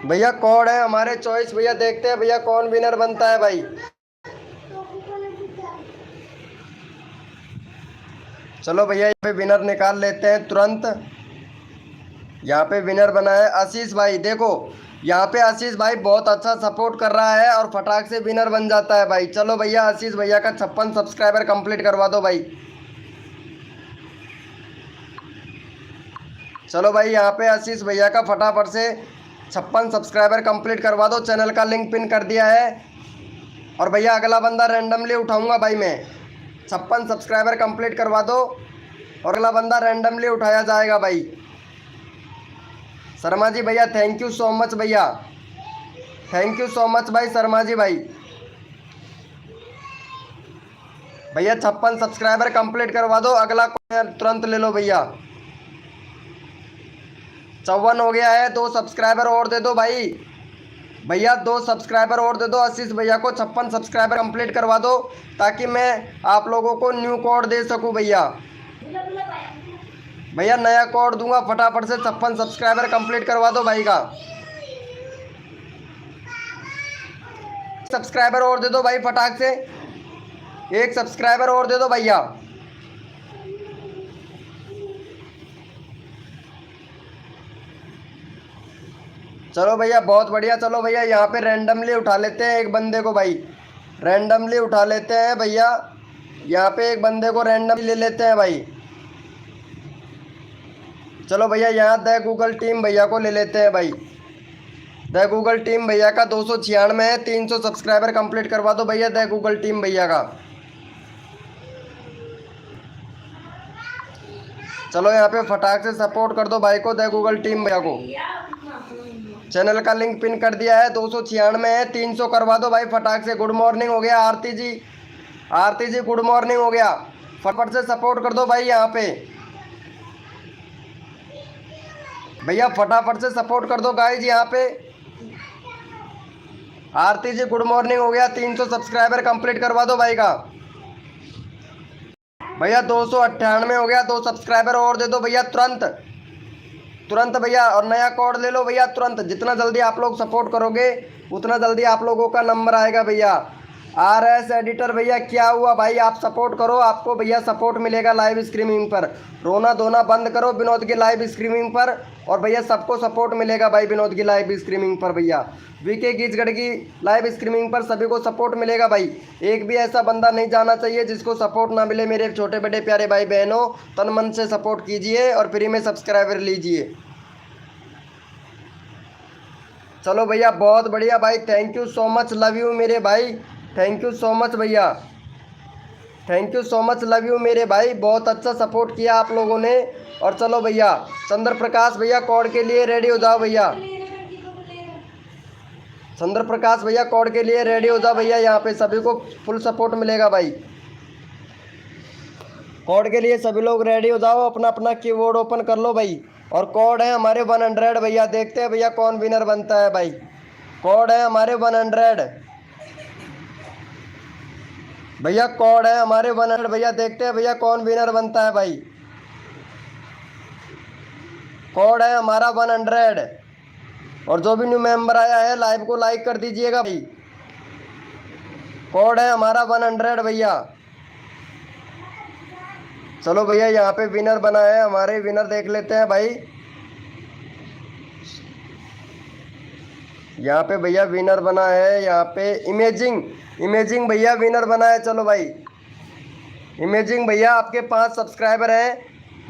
Speaker 1: भैया, कोड है हमारे 24 भैया, देखते हैं भैया कौन विनर बनता है भाई। चलो भैया यहाँ पे विनर निकाल लेते हैं तुरंत। यहाँ पे विनर बना है आशीष भाई। देखो यहाँ पे आशीष भाई बहुत अच्छा सपोर्ट कर रहा है और फटाक से विनर बन जाता है भाई। चलो भैया आशीष भैया का 56 सब्सक्राइबर कंप्लीट करवा दो भाई। चलो भाई यहाँ पे आशीष भैया का फटाफट से 56 सब्सक्राइबर कंप्लीट करवा दो। चैनल का लिंक पिन कर दिया है। और भैया अगला बंदा रैंडमली उठाऊंगा भाई मैं। 56 सब्सक्राइबर कंप्लीट करवा दो और अगला बंदा रैंडमली उठाया जाएगा भाई। शर्मा जी भैया थैंक यू सो मच भैया, थैंक यू सो मच भाई शर्मा जी भाई। भैया 56 सब्सक्राइबर कंप्लीट करवा दो, अगला तुरंत ले लो भैया। 54 हो गया है, 2 सब्सक्राइबर और दे दो भाई। भैया 2 सब्सक्राइबर और दे दो आशीष भैया को। 56 सब्सक्राइबर कंप्लीट करवा दो, ताकि मैं आप लोगों को न्यू कोड दे सकूं भैया। भैया नया कोड दूंगा, फटाफट से 56 सब्सक्राइबर कंप्लीट करवा दो भाई का। सब्सक्राइबर और दे दो भाई फटाक से, 1 सब्सक्राइबर और दे दो भैया। चलो भैया बहुत बढ़िया। चलो भैया यहाँ पे रैंडमली उठा लेते हैं एक बंदे को भाई, रैंडमली उठा लेते हैं भैया। यहाँ पे एक बंदे को रैंडमली ले लेते हैं भाई। चलो भैया यहाँ द गूगल टीम भैया को ले लेते हैं भाई। द गूगल टीम भैया का 296 है, 300 सब्सक्राइबर कंप्लीट करवा दो भैया द गूगल टीम भैया का। चलो यहाँ पे फटाक से सपोर्ट कर दो भाई को, द गूगल टीम भैया को। चैनल का लिंक पिन कर दिया है, 296 है, 300 करवा दो भाई फटाक से। गुड मॉर्निंग हो गया आरती जी, आरती जी गुड मॉर्निंग हो गया। फटाफट से सपोर्ट कर दो भाई यहाँ पे भैया, फटाफट से सपोर्ट कर दो गाइज यहाँ पे। आरती जी गुड मॉर्निंग हो गया, 300 सब्सक्राइबर कंप्लीट करवा दो भाई का। भैया 298 हो गया, 2 सब्सक्राइबर और दे दो भैया तुरंत तुरंत भैया। और नया कोड ले लो भैया तुरंत। जितना जल्दी आप लोग सपोर्ट करोगे उतना जल्दी आप लोगों का नंबर आएगा भैया। RS एडिटर भैया क्या हुआ भाई, आप सपोर्ट करो, आपको भैया सपोर्ट मिलेगा लाइव स्ट्रीमिंग पर। रोना धोना बंद करो विनोद की लाइव स्ट्रीमिंग पर, और भैया सबको सपोर्ट मिलेगा भाई विनोद की लाइव स्ट्रीमिंग पर। भैया VK गीजगढ़ की लाइव स्ट्रीमिंग पर सभी को सपोर्ट मिलेगा भाई। एक भी ऐसा बंदा नहीं जाना चाहिए जिसको सपोर्ट ना मिले। मेरे छोटे बड़े प्यारे भाई बहनों, तन मन से सपोर्ट कीजिए और फ्री में सब्सक्राइबर लीजिए। चलो भैया बहुत बढ़िया भाई, thank you so much, love you मेरे भाई, थैंक यू सो मच भैया, thank you so much, love you मेरे भाई, बहुत अच्छा सपोर्ट किया आप लोगों ने। और चलो भैया चंद्र प्रकाश भैया कोड के लिए रेडी हो जाओ भैया, चंद्र प्रकाश भैया कोड के लिए रेडी हो जाओ भैया, यहाँ पे सभी को फुल सपोर्ट मिलेगा भाई। कोड के लिए सभी लोग रेडी हो जाओ, अपना अपना कीबोर्ड ओपन कर लो भाई। और कोड है हमारे 100 भैया, देखते हैं भैया कौन विनर बनता है भाई। कोड है हमारे 100 भैया, कोड है हमारे 100 भैया, देखते हैं भैया कौन विनर बनता है भाई। कोड है हमारा 100, और जो भी न्यू मेंबर आया है लाइव को लाइक कर दीजिएगा भाई। कोड है हमारा 100 भैया। चलो भैया यहाँ पे विनर बना है, हमारे विनर देख लेते हैं भाई। यहाँ पे भैया विनर बना है, यहाँ पे इमेजिंग भैया विनर बना है। चलो भाई इमेजिंग भैया आपके 5 सब्सक्राइबर हैं।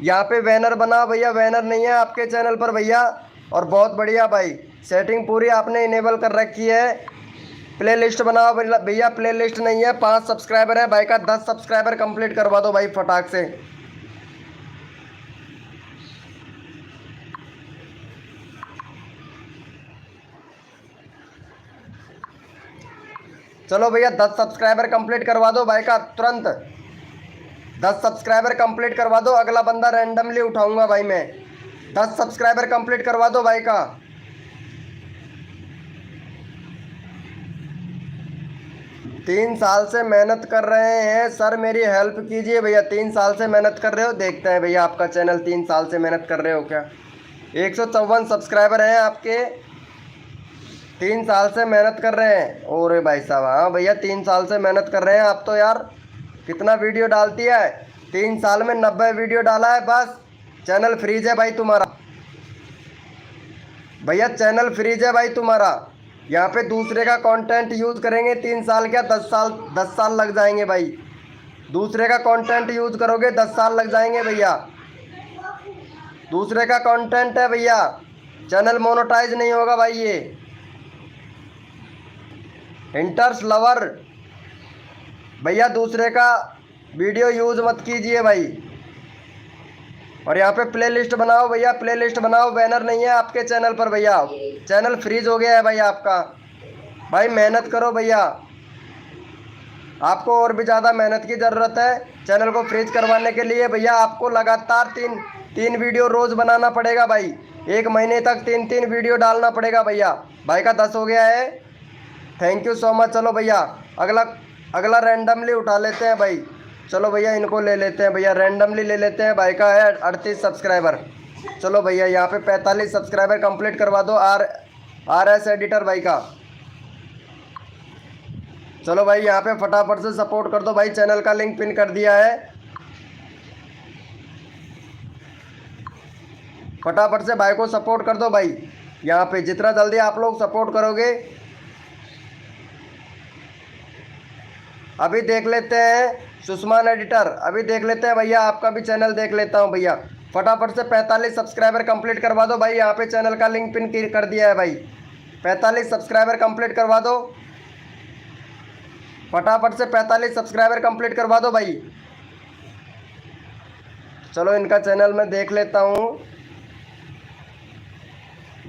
Speaker 1: यहाँ पे बैनर बना भैया, बैनर नहीं है आपके चैनल पर भैया, और बहुत बढ़िया भाई, सेटिंग पूरी आपने इनेबल कर रखी है। प्ले लिस्ट बनाओ भैया, प्ले लिस्ट नहीं है, 5 सब्सक्राइबर है भाई का 10 सब्सक्राइबर कंप्लीट करवा दो भाई फटाक से। चलो भैया 10 सब्सक्राइबर कंप्लीट करवा दो भाई का तुरंत, 10 सब्सक्राइबर कंप्लीट करवा दो, अगला बंदा रैंडमली उठाऊंगा भाई मैं। 10 सब्सक्राइबर कंप्लीट करवा दो भाई का। तीन साल से मेहनत कर रहे हैं सर, मेरी हेल्प कीजिए भैया। 3 साल से मेहनत कर रहे हो, देखते हैं भैया आपका चैनल 3 साल से मेहनत कर रहे हो क्या। 154 सब्सक्राइबर हैं आपके, 3 साल से मेहनत कर रहे हैं। और भाई साहब हाँ भैया 3 साल से मेहनत कर रहे हैं आप तो यार। कितना वीडियो डालती है, 3 साल में 90 वीडियो डाला है बस। चैनल फ्रीज है भाई तुम्हारा भैया, चैनल फ्रीज है भाई तुम्हारा। यहाँ पे दूसरे का कंटेंट यूज़ करेंगे 3 साल क्या 10 साल लग जाएंगे भाई। दूसरे का कंटेंट यूज़ करोगे 10 साल लग जाएंगे भैया। दूसरे का कंटेंट है भैया, चैनल मोनेटाइज नहीं होगा भाई। ये इंटर्स लवर भैया, दूसरे का वीडियो यूज़ मत कीजिए भाई। और यहाँ पे प्ले लिस्ट बनाओ भैया, प्ले लिस्ट बनाओ, बैनर नहीं है आपके चैनल पर भैया, चैनल फ्रीज हो गया है भाई आपका। भाई मेहनत करो भैया, आपको और भी ज़्यादा मेहनत की ज़रूरत है चैनल को फ्रीज करवाने के लिए भैया। आपको लगातार तीन वीडियो रोज़ बनाना पड़ेगा भाई, 1 महीने तक 3 वीडियो डालना पड़ेगा भैया। भाई का 10 हो गया है, थैंक यू सो मच। चलो भैया अगला रैंडमली उठा लेते हैं भाई। चलो भैया इनको ले लेते हैं भैया, रैंडमली ले लेते हैं। भाई का है 38 सब्सक्राइबर। चलो भैया यहाँ पे 45 सब्सक्राइबर कंप्लीट करवा दो RS एडिटर भाई का। चलो भाई यहाँ पे फटाफट से सपोर्ट कर दो भाई, चैनल का लिंक पिन कर दिया है। फटाफट से भाई को सपोर्ट कर दो भाई, यहाँ पे जितना जल्दी आप लोग सपोर्ट करोगे। अभी देख लेते हैं सुषमान एडिटर, अभी देख लेते हैं भैया, आपका भी चैनल देख लेता हूँ भैया। फटाफट से 45 सब्सक्राइबर कंप्लीट करवा दो भाई, यहाँ पे चैनल का लिंक पिन कर दिया है भाई। 45 सब्सक्राइबर कंप्लीट करवा दो, फटाफट से 45 सब्सक्राइबर कंप्लीट करवा दो भाई। चलो इनका चैनल मैं देख लेता हूँ,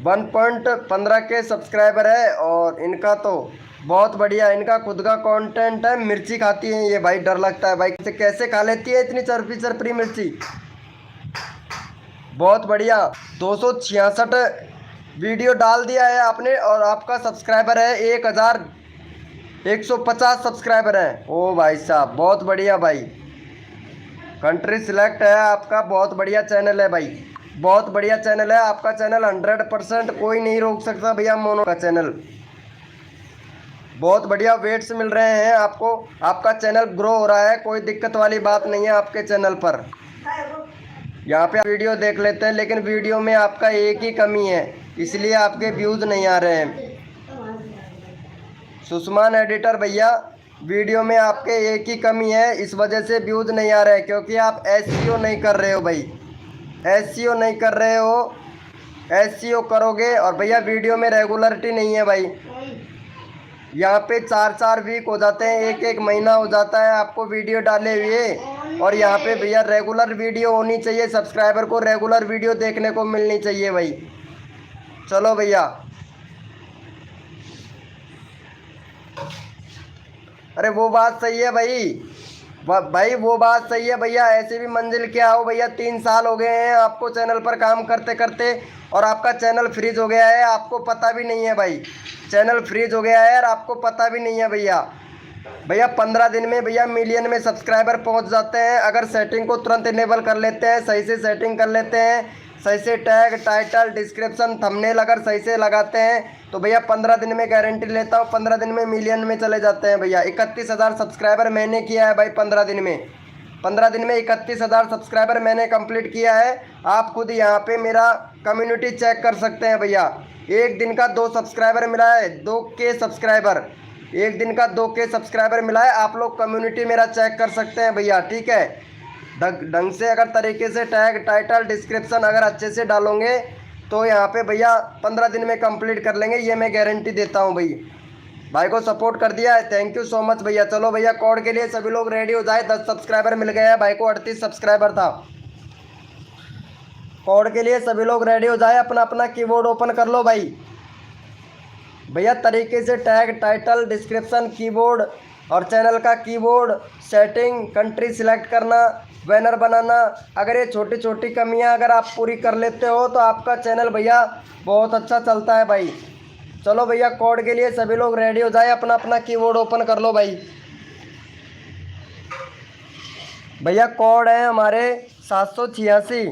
Speaker 1: 1.15 के सब्सक्राइबर है, और इनका तो बहुत बढ़िया, इनका खुद का कंटेंट है। मिर्ची खाती है ये भाई, डर लगता है भाई कैसे खा लेती है इतनी चरपी मिर्ची। बहुत बढ़िया, 266 वीडियो डाल दिया है आपने, और आपका सब्सक्राइबर है 1150 सब्सक्राइबर है। ओ भाई साहब बहुत बढ़िया भाई, कंट्री सिलेक्ट है आपका, बहुत बढ़िया चैनल है भाई, बहुत बढ़िया चैनल है आपका। चैनल 100% कोई नहीं रोक सकता भैया मोनो का चैनल। बहुत बढ़िया वेट्स मिल रहे हैं आपको, आपका चैनल ग्रो हो रहा है, कोई दिक्कत वाली बात नहीं है आपके चैनल पर। यहाँ पे वीडियो देख लेते हैं, लेकिन वीडियो में आपका एक ही कमी है, इसलिए आपके व्यूज़ नहीं आ रहे हैं। सुषमान एडिटर भैया, वीडियो में आपके एक ही कमी है, इस वजह से व्यूज़ नहीं आ रहे हैं, क्योंकि आप एसईओ नहीं कर रहे हो भाई, एसईओ नहीं कर रहे हो। एसईओ करोगे, और भैया वीडियो में रेगुलरिटी नहीं है भाई, यहाँ पे 4-4 वीक हो जाते हैं, 1-1 महीना हो जाता है आपको वीडियो डाले हुए। और यहाँ पे भैया रेगुलर वीडियो होनी चाहिए, सब्सक्राइबर को रेगुलर वीडियो देखने को मिलनी चाहिए भाई। चलो भैया, अरे वो बात सही है भाई, भाई वो बात सही है भैया, ऐसे भी मंजिल क्या हो भैया, 3 साल हो गए हैं आपको चैनल पर काम करते करते, और आपका चैनल फ्रीज हो गया है, आपको पता भी नहीं है भाई, चैनल फ्रीज हो गया है और आपको पता भी नहीं है भैया। भैया 15 दिन में भैया मिलियन में सब्सक्राइबर पहुंच जाते हैं, अगर सेटिंग को तुरंत इनेबल कर लेते हैं, सही से सेटिंग कर लेते हैं, सही से टैग, टाइटल, डिस्क्रिप्शन, थंबनेल अगर सही से लगाते हैं, तो भैया 15 दिन में गारंटी लेता हूँ, 15 दिन में मिलियन में चले जाते हैं भैया। 31,000 सब्सक्राइबर मैंने किया है भाई 15 दिन में, 15 दिन में 31,000 सब्सक्राइबर मैंने कंप्लीट किया है। आप खुद यहाँ पे मेरा कम्युनिटी चेक कर सकते हैं भैया, एक दिन का 2 सब्सक्राइबर मिला है, 2K सब्सक्राइबर, एक दिन का 2K सब्सक्राइबर मिला है। आप लोग कम्युनिटी मेरा चेक कर सकते हैं भैया, ठीक है। ढंग से अगर तरीके से टैग, टाइटल, डिस्क्रिप्शन अगर अच्छे से डालोगे, तो यहाँ पे भैया 15 दिन में कंप्लीट कर लेंगे, ये मैं गारंटी देता हूँ भाई। भाई को सपोर्ट कर दिया है, थैंक यू सो मच भैया। चलो भैया, कोड के लिए सभी लोग रेडी हो जाए, 10 सब्सक्राइबर मिल गए हैं भाई को, 38 सब्सक्राइबर था। कोड के लिए सभी लोग रेडी हो जाए, अपना अपना कीबोर्ड ओपन कर लो भाई। भैया तरीके से टैग, टाइटल, डिस्क्रिप्शन, कीबोर्ड और चैनल का कीबोर्ड, सेटिंग, कंट्री सिलेक्ट करना, बैनर बनाना, अगर ये छोटी छोटी कमियां अगर आप पूरी कर लेते हो, तो आपका चैनल भैया बहुत अच्छा चलता है भाई। चलो भैया, कोड के लिए सभी लोग रेडी हो जाए, अपना अपना कीबोर्ड ओपन कर लो भाई। भैया कोड है हमारे 786,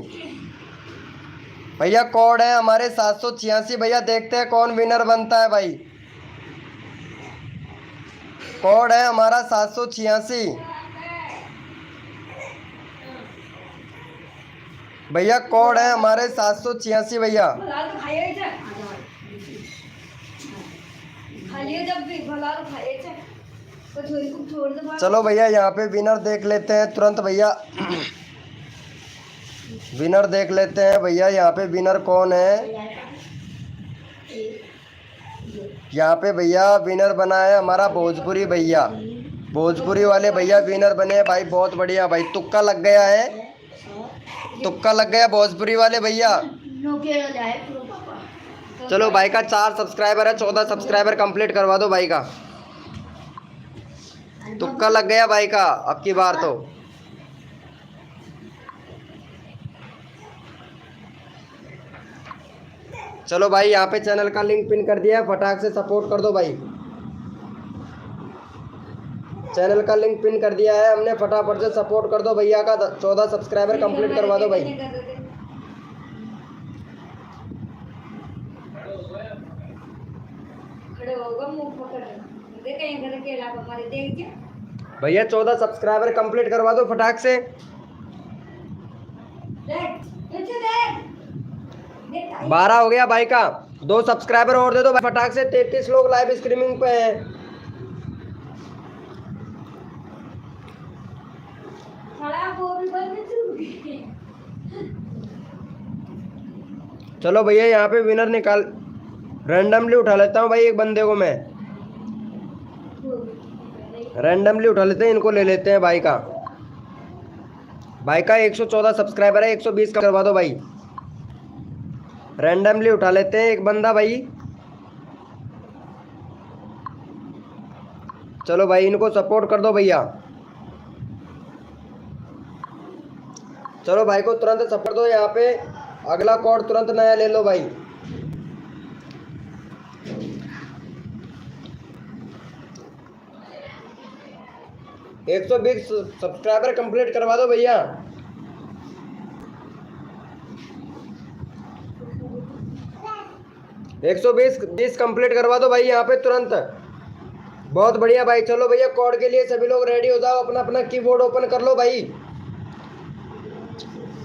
Speaker 1: भैया कोड है हमारे 786। भैया देखते हैं कौन विनर बनता है भाई। कोड है हमारा 786 भैया, कोड है हमारे 786 भैया। चलो भैया, यहाँ पे विनर देख लेते हैं तुरंत भैया, विनर देख लेते हैं भैया, यहाँ पे विनर कौन है। यहाँ पे भैया विनर बना है हमारा भोजपुरी भैया, भोजपुरी वाले भैया विनर बने हैं भाई, बहुत बढ़िया भाई, तुक्का लग गया है, तुक्का लग गया भोजपुरी वाले भैया। चलो भाई का 4 सब्सक्राइबर है, 14 सब्सक्राइबर कंप्लीट करवा दो भाई का, तुक्का लग गया भाई का अब की बार तो। चलो भाई, यहाँ पे चैनल का लिंक पिन कर दिया है, फटाक से सपोर्ट कर दो भाई। चैनल का लिंक पिन कर दिया है हमने, फटाफट से सपोर्ट कर दो भैया का, 14 सब्सक्राइबर कंप्लीट करवा दो भाई। भैया 14 सब्सक्राइबर कंप्लीट करवा दो फटाक से। 12 हो गया भाई का, 2 सब्सक्राइबर और दे दो भाई फटाक से। 33 लोग लाइव स्ट्रीमिंग पे हैं। चलो भैया, यहाँ पे विनर निकाल, रैंडमली उठा लेता हूँ भाई, एक बंदे को मैं रैंडमली उठा लेते हैं, इनको ले लेते हैं भाई का। भाई का 114 सब्सक्राइबर है, 120 का करवा दो भाई, रैंडमली उठा लेते हैं एक बंदा भाई। चलो भाई, इनको सपोर्ट कर दो भैया। चलो भाई को तुरंत सपोर्ट दो, यहाँ पे अगला कोड तुरंत नया ले लो भाई। एक 120 सब्सक्राइबर कंप्लीट करवा दो भैया। एक 120 कंप्लीट करवा दो भाई यहाँ पे तुरंत। बहुत बढ़िया भाई। चलो भैया कोड के लिए सभी लोग रेडी हो जाओ, अपना अपना कीबोर्ड ओपन कर लो भाई।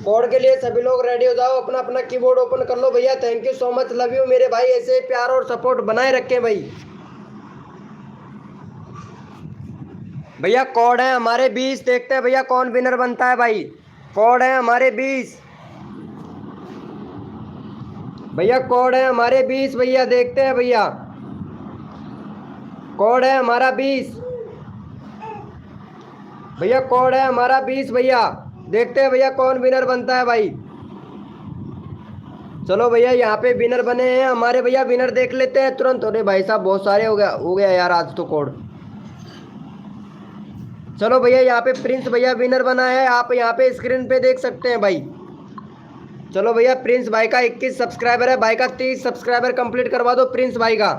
Speaker 1: कोड के लिए सभी लोग रेडी हो जाओ, अपना अपना कीबोर्ड ओपन कर लो भैया। Thank you so much, love you मेरे भाई। ऐसे ही प्यार और सपोर्ट बनाए रखें भाई। भैया कोड है हमारे 20, देखते हैं भैया कौन विनर बनता है भाई। कोड है हमारे 20 भैया, कोड है हमारे 20 भैया, देखते हैं भैया। कोड है हमारा 20 भैया, कोड है हमारा 20 भैया, देखते हैं भैया कौन विनर बनता है भाई। चलो भैया यहाँ पे विनर बने हैं हमारे भैया, विनर देख लेते हैं तुरंत। अरे भाई साहब बहुत सारे हो गया यार आज तो कोड। चलो भैया यहाँ पे प्रिंस भैया विनर बना है, आप यहाँ पे स्क्रीन पे देख सकते हैं भाई। चलो भैया प्रिंस भाई का 21 सब्सक्राइबर है, भाई का 30 सब्सक्राइबर कंप्लीट करवा दो प्रिंस भाई का।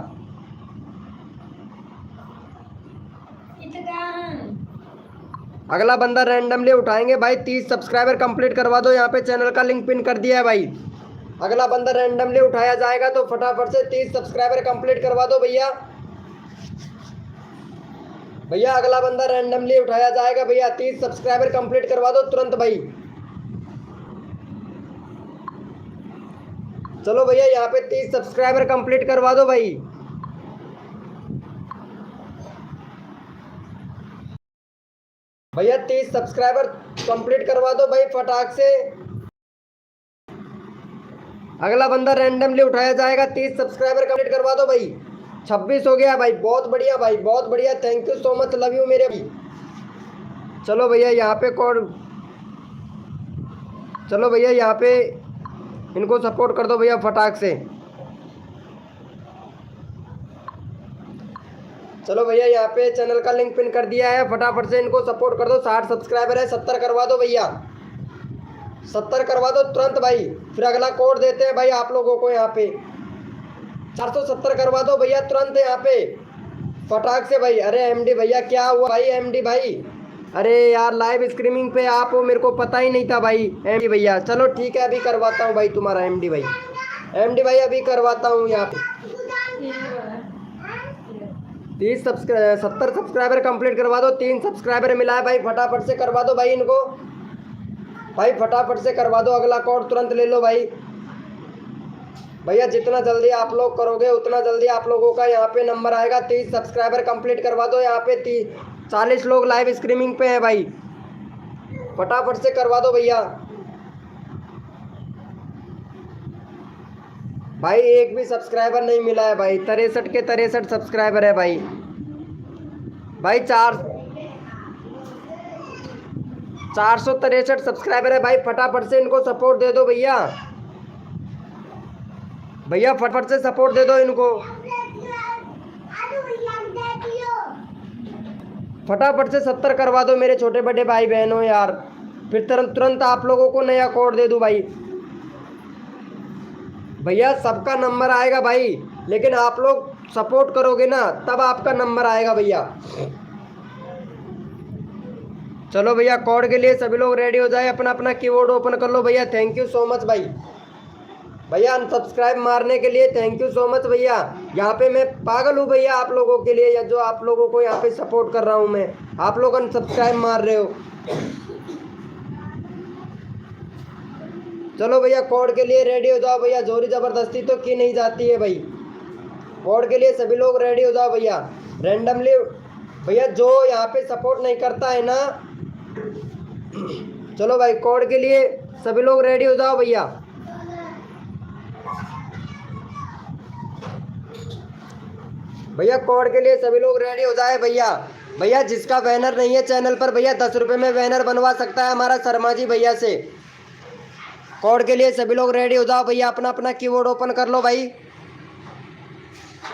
Speaker 1: अगला बंदा रैंडमली उठाएंगे भाई, 30 सब्सक्राइबर कंप्लीट करवा दो। यहाँ पे चैनल का लिंक पिन कर दिया है भाई। अगला बंदा रैंडमली उठाया जाएगा तो फटाफट से 30 सब्सक्राइबर कंप्लीट करवा दो भैया। भैया अगला बंदा रैंडमली उठाया जाएगा भैया, 30 सब्सक्राइबर कंप्लीट करवा दो तुरंत भाई। चलो भैया यहाँ पे 30 सब्सक्राइबर कंप्लीट करवा दो भाई। भैया 30 सब्सक्राइबर कंप्लीट करवा दो भाई फटाक से। अगला बंदा रैंडमली उठाया जाएगा, 30 सब्सक्राइबर कंप्लीट करवा दो भाई। 26 हो गया भाई, बहुत बढ़िया भाई, बहुत बढ़िया। Thank you so much, love you मेरे भाई। चलो भैया यहाँ पे कोड, चलो भैया यहाँ पे इनको सपोर्ट कर दो भैया फटाक से। चलो भैया यहाँ पे चैनल का लिंक पिन कर दिया है, फटाफट से इनको सपोर्ट कर दो। 60 सब्सक्राइबर है, 70 करवा दो भैया, 70 करवा दो तुरंत भाई। फिर अगला कोड देते हैं भाई आप लोगों को। यहाँ पे 470 करवा दो भैया तुरंत यहाँ पे फटाक से भाई। अरे एमडी भैया क्या हुआ भाई, एमडी भाई? अरे यार लाइव स्ट्रीमिंग पे आप हो, मेरे को पता ही नहीं था भाई एमडी भैया। चलो ठीक है अभी करवाता हूँ भाई तुम्हारा एमडी भाई, एमडी भाई अभी करवाता हूँ यहाँ पे। 70 सब्सक्राइबर कंप्लीट करवा दो, 3 सब्सक्राइबर मिला है भाई, फटाफट से करवा दो भाई इनको भाई, फटाफट से करवा दो। अगला कोड तुरंत ले लो भाई। भैया जितना जल्दी आप लोग करोगे उतना जल्दी आप लोगों का यहाँ पे नंबर आएगा। 30 सब्सक्राइबर कंप्लीट करवा दो। यहाँ पे 40 लोग लाइव स्ट्रीमिंग पे हैं भाई, फटाफट से करवा दो भैया। भाई एक भी सब्सक्राइबर नहीं मिला है भाई, 63 के 63 सब्सक्राइबर है भाई। भाई 463 सब्सक्राइबर है भाई, फटाफट से इनको सपोर्ट दे दो भैया। भैया फटाफट से सपोर्ट दे दो इनको, फटाफट से 70 करवा दो मेरे छोटे बड़े भाई बहनों यार। फिर तुरंत आप लोगों को नया कोड दे दूं भाई। भैया सबका नंबर आएगा भाई, लेकिन आप लोग सपोर्ट करोगे ना तब आपका नंबर आएगा भैया। चलो भैया कोड के लिए सभी लोग रेडी हो जाए, अपना अपना कीबोर्ड ओपन कर लो भैया। थैंक यू सो मच भाई। भैया अनसब्सक्राइब मारने के लिए थैंक यू सो मच भैया। यहाँ पे मैं पागल हूँ भैया आप लोगों के लिए, या जो आप लोगों को यहाँ पे सपोर्ट कर रहा हूँ मैं, आप लोग अनसब्सक्राइब मार रहे हो। चलो भैया कोड के लिए रेडी हो जाओ भैया, जोरी ज़बरदस्ती तो की नहीं जाती है भाई। कोड के लिए सभी लोग रेडी हो जाओ भैया। रैंडमली भैया जो यहाँ पे सपोर्ट नहीं करता है ना, चलो भाई कोड के लिए सभी लोग रेडी हो जाओ भैया। भैया कोड के लिए सभी लोग रेडी हो जाए भैया। भैया जिसका बैनर नहीं है चैनल पर भैया 10 रुपये में बैनर बनवा सकता है हमारा शर्मा जी भैया से। कोड के लिए सभी लोग रेडी हो जाओ भैया, अपना अपना कीबोर्ड ओपन कर लो भाई।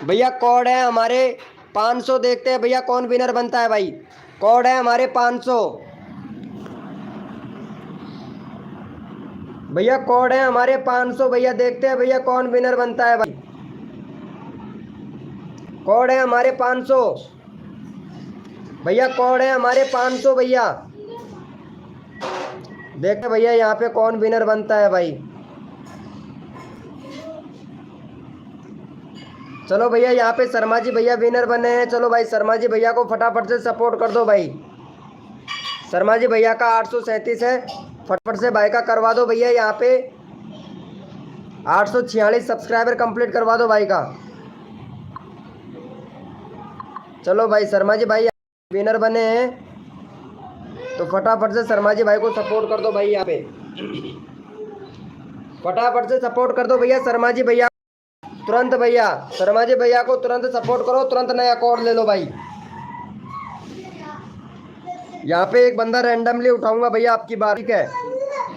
Speaker 1: भैया कोड है हमारे 500, देखते हैं भैया कौन विनर बनता है भाई। कोड है हमारे 500 भैया, कोड है हमारे 500 भैया, देखते हैं भैया कौन विनर बनता है भाई। कोड है हमारे 500 भैया, कोड है हमारे 500 भैया, देखते भैया यहाँ पे कौन विनर बनता है भाई। चलो भैया यहाँ पे शर्मा जी भैया विनर बने हैं। चलो भाई शर्मा जी भैया को फटाफट से सपोर्ट कर दो भाई। शर्मा जी भैया का 837 है, फटाफट से भाई का करवा दो भैया। यहाँ पे 846 सब्सक्राइबर कंप्लीट करवा दो भाई का। चलो भाई शर्मा जी भाई विनर बने हैं, तो फटाफट से शर्मा जी भाई को सपोर्ट कर दो भाई। यहाँ पे फटाफट से सपोर्ट कर दो भैया शर्मा जी भैया तुरंत। भैया शर्मा जी भैया को तुरंत सपोर्ट करो, तुरंत नया कोड ले लो भाई। यहाँ पे एक बंदा रैंडमली उठाऊंगा भैया आपकी बार, ठीक है?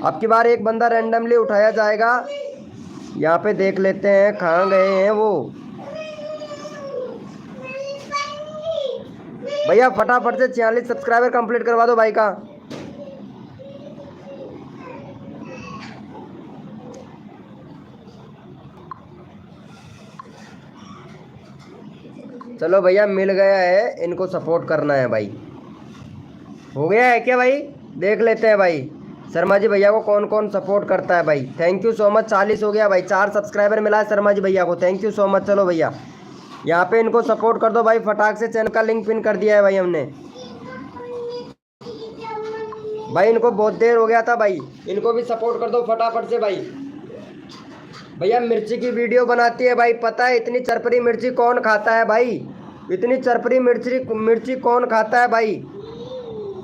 Speaker 1: आपकी बार एक बंदा रैंडमली उठाया जाएगा। यहाँ पे देख लेते हैं कहाँ गए हैं वो। भैया फटाफट से 46 सब्सक्राइबर कंप्लीट करवा दो भाई का। चलो भैया मिल गया है, इनको सपोर्ट करना है भाई। हो गया है क्या भाई? देख लेते हैं भाई शर्मा जी भैया को कौन कौन सपोर्ट करता है भाई। थैंक यू सो मच, 40 हो गया भाई, 4 सब्सक्राइबर मिला है शर्मा जी भैया को, थैंक यू सो मच। चलो भैया यहाँ पे इनको सपोर्ट कर दो भाई फटाक से। चैनल का लिंक पिन कर दिया है भाई हमने भाई। इनको बहुत देर हो गया था भाई, इनको भी सपोर्ट कर दो फटाफट से भाई। भैया मिर्ची की वीडियो बनाती है भाई, पता है इतनी चरपरी मिर्ची कौन खाता है भाई? इतनी चरपरी मिर्ची कौन खाता है भाई?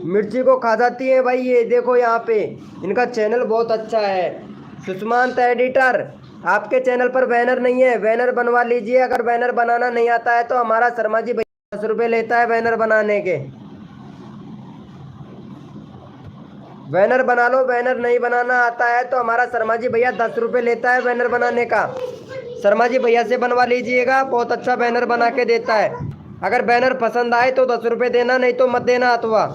Speaker 1: मिर्ची को खा जाती है भाई ये। देखो यहाँ पे इनका चैनल बहुत अच्छा है, सुषमांत एडिटर। आपके चैनल पर बैनर नहीं है, बैनर बनवा लीजिए। अगर बैनर बनाना नहीं आता है तो हमारा शर्मा जी भैया 10 रुपये लेता है बैनर बनाने के। बैनर बना लो, बैनर नहीं बनाना आता है तो हमारा शर्मा जी भैया 10 रुपये लेता है बैनर बनाने का। शर्मा जी भैया से बनवा लीजिएगा, बहुत अच्छा बैनर बना के देता है। अगर बैनर पसंद आए तो 10 रुपये देना, नहीं तो मत देना अथवा।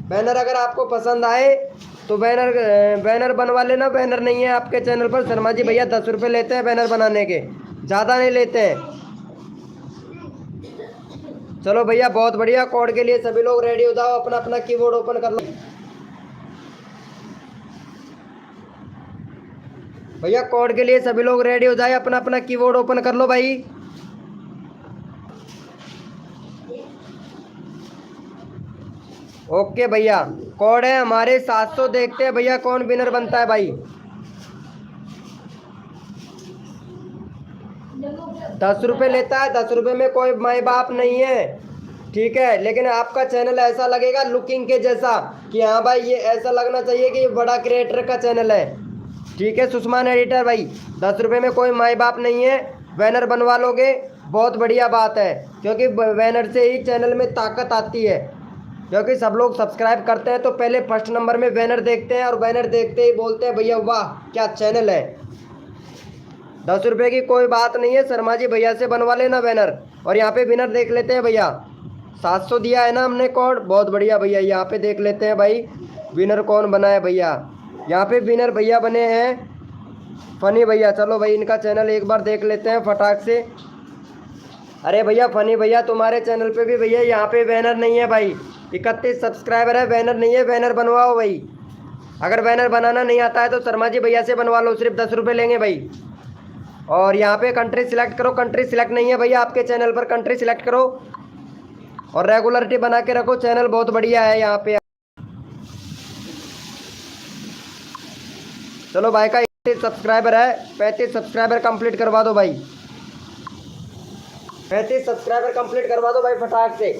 Speaker 1: बैनर अगर आपको पसंद आए तो बैनर बनवा लेना। बैनर नहीं है आपके चैनल पर, शर्मा जी भैया 10 रुपये लेते हैं बैनर बनाने के, ज़्यादा नहीं लेते हैं। चलो भैया बहुत बढ़िया। कोड के लिए सभी लोग रेडी हो जाओ, अपना अपना कीबोर्ड ओपन कर लो भैया। कोड के लिए सभी लोग रेडी हो जाए, अपना अपना कीबोर्ड ओपन कर लो भाई। ओके भैया कोड है हमारे 700। देखते हैं भैया कौन विनर बनता है भाई। 10 रुपये लेता है, 10 रुपये में कोई माई बाप नहीं है, ठीक है? लेकिन आपका चैनल ऐसा लगेगा लुकिंग के जैसा कि हाँ भाई ये ऐसा लगना चाहिए कि ये बड़ा क्रिएटर का चैनल है, ठीक है? सुषमान एडिटर भाई 10 रुपये में कोई माई बाप नहीं है। बैनर बनवा लोगे बहुत बढ़िया बात है, क्योंकि बैनर से ही चैनल में ताकत आती है। क्योंकि सब लोग सब्सक्राइब करते हैं तो पहले फर्स्ट नंबर में बैनर देखते हैं, और बैनर देखते ही बोलते हैं भैया वाह क्या चैनल है। 10 रुपये की कोई बात नहीं है, शर्मा जी भैया से बनवा लेना बैनर। और यहाँ पे विनर देख लेते हैं भैया, 700 दिया है ना हमने कोड, बहुत बढ़िया भैया। यहाँ पे देख लेते हैं भाई विनर कौन बना है भैया। यहाँ पे विनर भैया बने हैं फनी भैया। चलो भाई इनका चैनल एक बार देख लेते हैं फटाक से। अरे भैया फनी भैया तुम्हारे चैनल पे भी भैया यहाँ पे बैनर नहीं है भाई, 31 सब्सक्राइबर है, बैनर नहीं है। बैनर बनवाओ भाई। अगर बैनर बनाना नहीं आता है तो शर्मा जी भैया से बनवा लो, सिर्फ 10 रुपये लेंगे भाई। और यहाँ पे कंट्री सिलेक्ट करो, कंट्री सिलेक्ट नहीं है भैया आपके चैनल पर, कंट्री सिलेक्ट करो और रेगुलरिटी बना के रखो। चैनल बहुत बढ़िया है यहाँ पे। चलो भाई का 31 सब्सक्राइबर है, 35 सब्सक्राइबर कंप्लीट करवा दो भाई। 35 सब्सक्राइबर कंप्लीट करवा दो भाई फटाक से।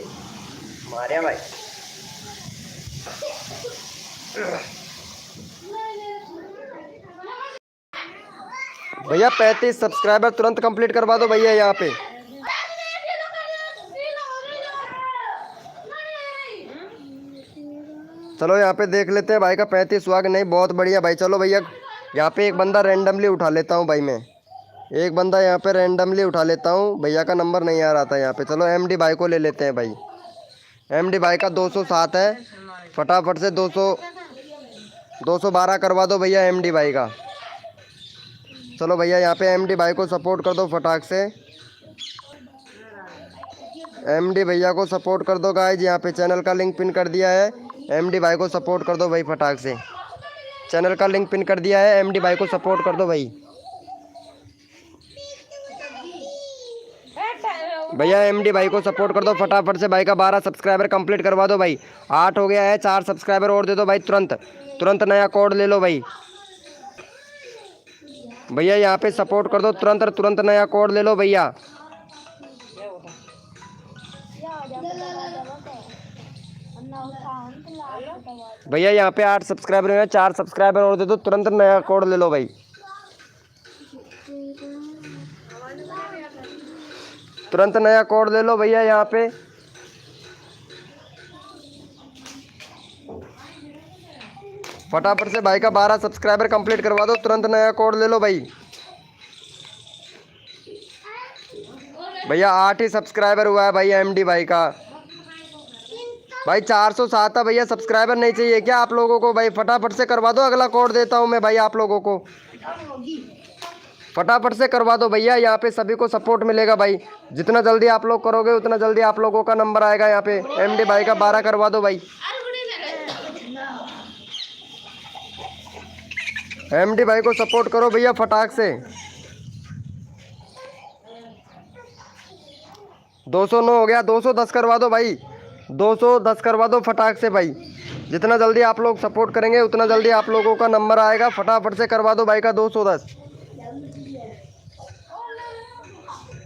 Speaker 1: मारे भाई भैया 35 सब्सक्राइबर तुरंत कंप्लीट करवा दो भैया यहाँ पे। चलो यहाँ पे देख लेते हैं भाई का 35 हुआ कि नहीं, बहुत बढ़िया भाई। चलो भैया यहाँ पे एक बंदा रैंडमली उठा लेता हूँ भाई मैं, एक बंदा यहाँ पे रैंडमली उठा लेता हूँ। भैया का नंबर नहीं आ रहा था यहाँ पे। चलो एमडी भाई को ले लेते हैं भाई। एमडी भाई का 207 है, फटाफट से 212 करवा दो भैया एमडी भाई का। चलो भैया यहाँ पे एमडी भाई को सपोर्ट कर दो फटाक से। एमडी भैया को सपोर्ट कर दो गाइज, यहाँ पे चैनल का लिंक पिन कर दिया है। एमडी भाई को सपोर्ट कर दो भाई फटाक से, चैनल का लिंक पिन कर दिया है। एमडी भाई को सपोर्ट कर दो भाई। भैया एमडी भाई को सपोर्ट कर दो फटाफट से। भाई का 12 सब्सक्राइबर कंप्लीट करवा दो भाई। 8 हो गया है, 4 सब्सक्राइबर और दे दो भाई। तुरंत तुरंत नया कोड ले लो भाई। भैया यहाँ पे सपोर्ट कर दो तुरंत तुरंत नया कोड ले लो भैया। भैया यहाँ पे 8 सब्सक्राइबर हैं, 4 सब्सक्राइबर और दे दो। तुरंत नया कोड ले लो भाई। तुरंत नया कोड ले लो भैया यहाँ पे। फटाफट से भाई का 12 सब्सक्राइबर कंप्लीट करवा दो। तुरंत नया कोड ले लो भाई। भैया 8 ही सब्सक्राइबर हुआ है भाई एमडी भाई का। भाई 407 है भैया। सब्सक्राइबर नहीं चाहिए क्या आप लोगों को? भाई फटाफट से करवा दो। अगला कोड देता हूँ मैं भाई आप लोगों को। फटाफट से करवा दो भैया। यहाँ पे सभी को सपोर्ट मिलेगा भाई। जितना जल्दी आप लोग करोगे उतना जल्दी आप लोगों का नंबर आएगा यहाँ पे। एमडी भाई का 12 करवा दो भाई। एमडी भाई को सपोर्ट करो भैया फटाक से। 209 हो गया, 210 करवा दो भाई। 210 करवा दो फटाक से भाई। जितना जल्दी आप लोग सपोर्ट करेंगे उतना जल्दी आप लोगों का नंबर आएगा। फटाफट से करवा दो भाई का 210।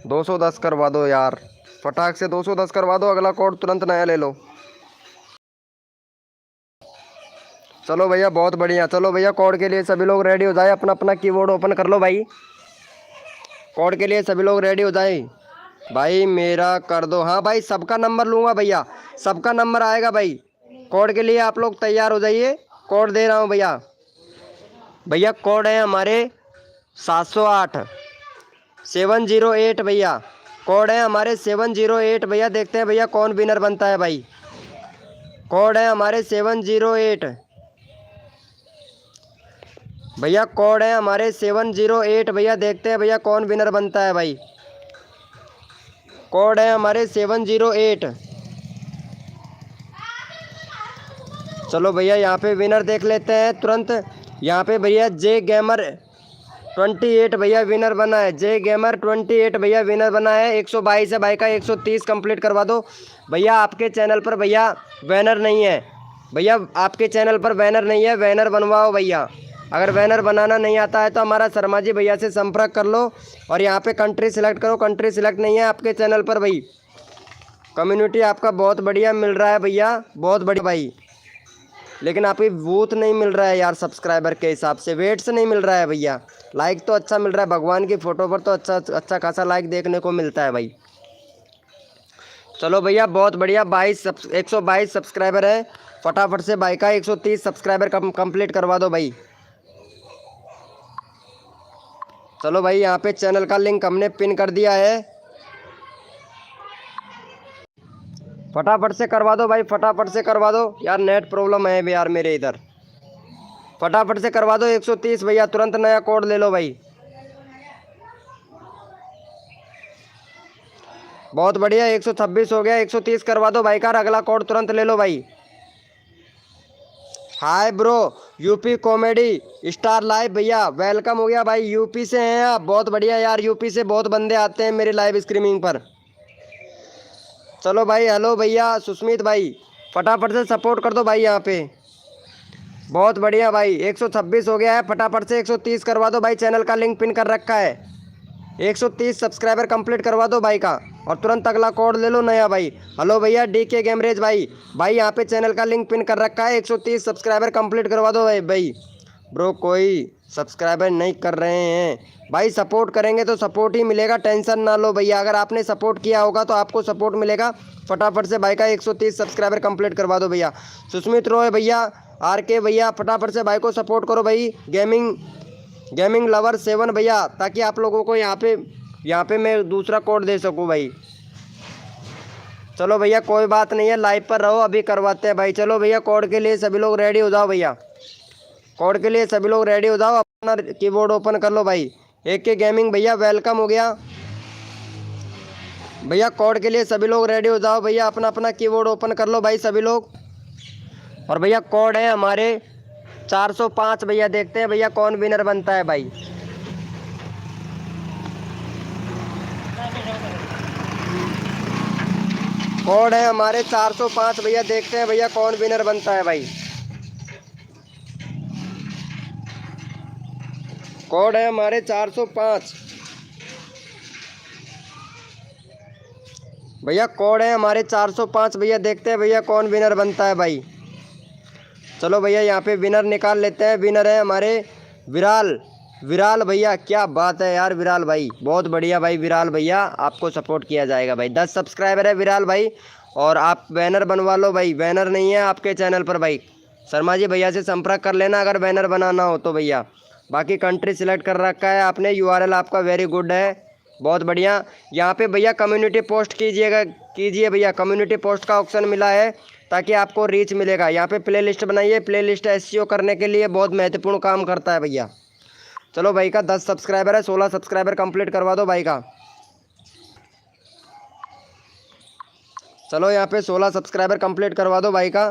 Speaker 1: 210 करवा दो यार फटाक से। 210 करवा दो। अगला कोड तुरंत नया ले लो। चलो भैया बहुत बढ़िया। चलो भैया कोड के लिए सभी लोग रेडी हो जाए। अपना अपना कीबोर्ड ओपन कर लो भाई। कोड के लिए सभी लोग रेडी हो जाए भाई। मेरा कर दो। हाँ भाई सबका नंबर लूँगा भैया। सबका नंबर आएगा भाई। कोड के लिए आप लोग तैयार हो जाइए। कोड दे रहा हूँ भैया। भैया कोड है हमारे 708 708 भैया। कोड है हमारे 708 भैया। देखते हैं भैया कौन विनर बनता है भाई। कोड है हमारे 708 भैया। कोड है हमारे 708 भैया। देखते हैं भैया कौन विनर बनता है भाई। कोड है हमारे 708। चलो भैया यहाँ पे विनर देख लेते हैं तुरंत। यहाँ पे भैया जे गेमर 28 भैया विनर बना है। जे गेमर 28 भैया विनर बना है। 122 है भाई का। 130 कंप्लीट करवा दो भैया। आपके चैनल पर भैया बैनर नहीं है भैया। आपके चैनल पर बैनर नहीं है। बैनर बनवाओ भैया। अगर बैनर बनाना नहीं आता है तो हमारा शर्मा जी भैया से संपर्क कर लो। और यहाँ पे कंट्री सिलेक्ट करो। कंट्री सिलेक्ट नहीं है आपके चैनल पर भाई। कम्युनिटी आपका बहुत बढ़िया मिल रहा है भैया। बहुत बढ़िया भाई। लेकिन आपकी बूथ नहीं मिल रहा है यार। सब्सक्राइबर के हिसाब से वेट से नहीं मिल रहा है भैया। लाइक तो अच्छा मिल रहा है। भगवान की फ़ोटो पर तो अच्छा खासा लाइक देखने को मिलता है भाई। चलो भैया बहुत बढ़िया। 122 सब्सक्राइबर है। फटाफट से भाई का 130 सब्सक्राइबर कंप्लीट करवा दो भाई। चलो भाई यहाँ पे चैनल का लिंक हमने पिन कर दिया है। फटाफट से करवा दो भाई। फटाफट से करवा दो यार। नेट प्रॉब्लम है यार मेरे इधर। फटाफट से करवा दो 130 भैया। तुरंत नया कोड ले लो भाई। बहुत बढ़िया। 126 हो गया। 130 करवा दो भाई का। अगला कोड तुरंत ले लो भाई। Hi bro UP comedy star live भैया वेलकम हो गया भाई। यूपी से हैं आप? बहुत बढ़िया यार। यूपी से बहुत बंदे आते हैं मेरे लाइव स्ट्रीमिंग पर। चलो भाई हेलो भैया सुस्मित भाई। फटाफट से सपोर्ट कर दो भाई यहाँ पे। बहुत बढ़िया भाई। 126 हो गया है। फटाफट से 130 करवा दो भाई। चैनल का लिंक पिन कर रखा है। 130 सब्सक्राइबर कंप्लीट करवा दो भाई का। और तुरंत अगला कोड ले लो नया भाई। हेलो भैया डीके गेमरेज भाई। भाई यहाँ पे चैनल का लिंक पिन कर रखा है। 130 सब्सक्राइबर कंप्लीट करवा दो भाई। ब्रो कोई सब्सक्राइबर नहीं कर रहे हैं भाई। सपोर्ट करेंगे तो सपोर्ट ही मिलेगा। टेंशन ना लो भैया। अगर आपने सपोर्ट किया होगा तो आपको सपोर्ट मिलेगा। फटाफट से भाई का 130 सब्सक्राइबर कंप्लीट करवा दो भैया। सुस्मित रॉय भैया RK भैया फटाफट से भाई को सपोर्ट करो भाई। गेमिंग लवर 7 भैया। ताकि आप लोगों को यहाँ पे मैं दूसरा कोड दे सकूँ भाई। चलो भैया कोई बात नहीं है। लाइव पर रहो अभी करवाते हैं भाई। चलो भैया कोड के लिए सभी लोग रेडी हो जाओ भैया। कोड के लिए सभी लोग रेडी हो जाओ। अपना कीबोर्ड ओपन कर लो भाई। AK गेमिंग भैया वेलकम हो गया भैया। कोड के लिए सभी लोग रेडी हो जाओ भैया। अपना अपना कीबोर्ड ओपन कर लो भाई सभी लोग। और भैया कोड है हमारे 405 भैया। देखते हैं भैया कौन विनर बनता है भाई। कोड है हमारे 405 भैया। देखते हैं भैया कौन विनर बनता है भाई। कोड है हमारे 405 भैया। कोड है हमारे 405 भैया। देखते हैं भैया कौन विनर बनता है भाई। चलो भैया यहाँ पे विनर निकाल लेते हैं। विनर है हमारे विराल। विराल भैया, क्या बात है यार विराल भाई, बहुत बढ़िया भाई। विराल भैया आपको सपोर्ट किया जाएगा भाई। 10 सब्सक्राइबर है विराल भाई। और आप बैनर बनवा लो भाई। बैनर नहीं है आपके चैनल पर भाई, शर्मा जी भैया से संपर्क कर लेना अगर बैनर बनाना हो तो भैया। बाकी कंट्री सिलेक्ट कर रखा है आपने। यूआरएल आपका वेरी गुड है, बहुत बढ़िया। यहाँ पे भैया कम्युनिटी पोस्ट कीजिए भैया। कम्युनिटी पोस्ट का ऑप्शन मिला है ताकि आपको रीच मिलेगा। यहाँ पे प्ले लिस्ट बनाइए। प्ले लिस्ट एसईओ करने के लिए बहुत महत्वपूर्ण काम करता है भैया। चलो भाई का 10 सब्सक्राइबर है, 16 सब्सक्राइबर कंप्लीट करवा दो भाई का। चलो यहाँ पे 16 सब्सक्राइबर कंप्लीट करवा दो भाई का।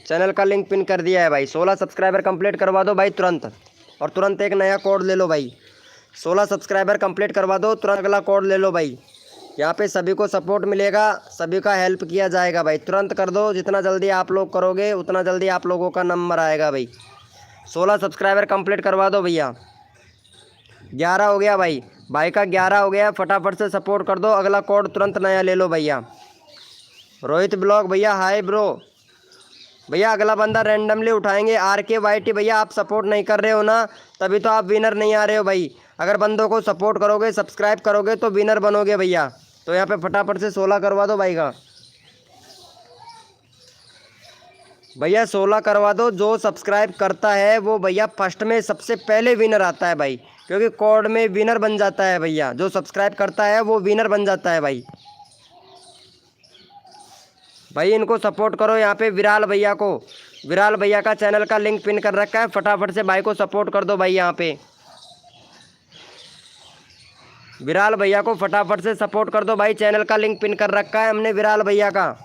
Speaker 1: चैनल का लिंक पिन कर दिया है भाई। 16 सब्सक्राइबर कंप्लीट करवा दो भाई तुरंत। और तुरंत एक नया कोड ले लो भाई। 16 सब्सक्राइबर कंप्लीट करवा दो, तुरंत अगला कोड ले लो भाई। यहाँ पे सभी को सपोर्ट मिलेगा, सभी का हेल्प किया जाएगा भाई। तुरंत कर दो, जितना जल्दी आप लोग करोगे उतना जल्दी आप लोगों का नंबर आएगा भाई। 16 सब्सक्राइबर कंप्लीट करवा दो भैया। 11 हो गया भाई। भाई का 11 हो गया। फटाफट से सपोर्ट कर दो, अगला कोड तुरंत नया ले लो भैया। रोहित ब्लॉग भैया हाय ब्रो। भैया अगला बंदा रैंडमली उठाएंगे। RKYT भैया आप सपोर्ट नहीं कर रहे हो ना, तभी तो आप विनर नहीं आ रहे हो भाई। अगर बंदों को सपोर्ट करोगे, सब्सक्राइब करोगे तो विनर बनोगे भैया। तो यहाँ पे फटाफट से 16 करवा दो भाई का भैया। 16 करवा दो। जो सब्सक्राइब करता है वो भैया फर्स्ट में सबसे पहले विनर आता है भाई, क्योंकि कोड में विनर बन जाता है भैया। जो सब्सक्राइब करता है वो विनर बन जाता है भाई। भाई इनको सपोर्ट करो यहाँ पे विराल भैया को। विराल भैया का चैनल का लिंक पिन कर रखा है, फटाफट से भाई को सपोर्ट कर दो भाई। यहाँ पे विराल भैया को फटाफट से सपोर्ट कर दो भाई। चैनल का लिंक पिन कर रखा है हमने विराल भैया का।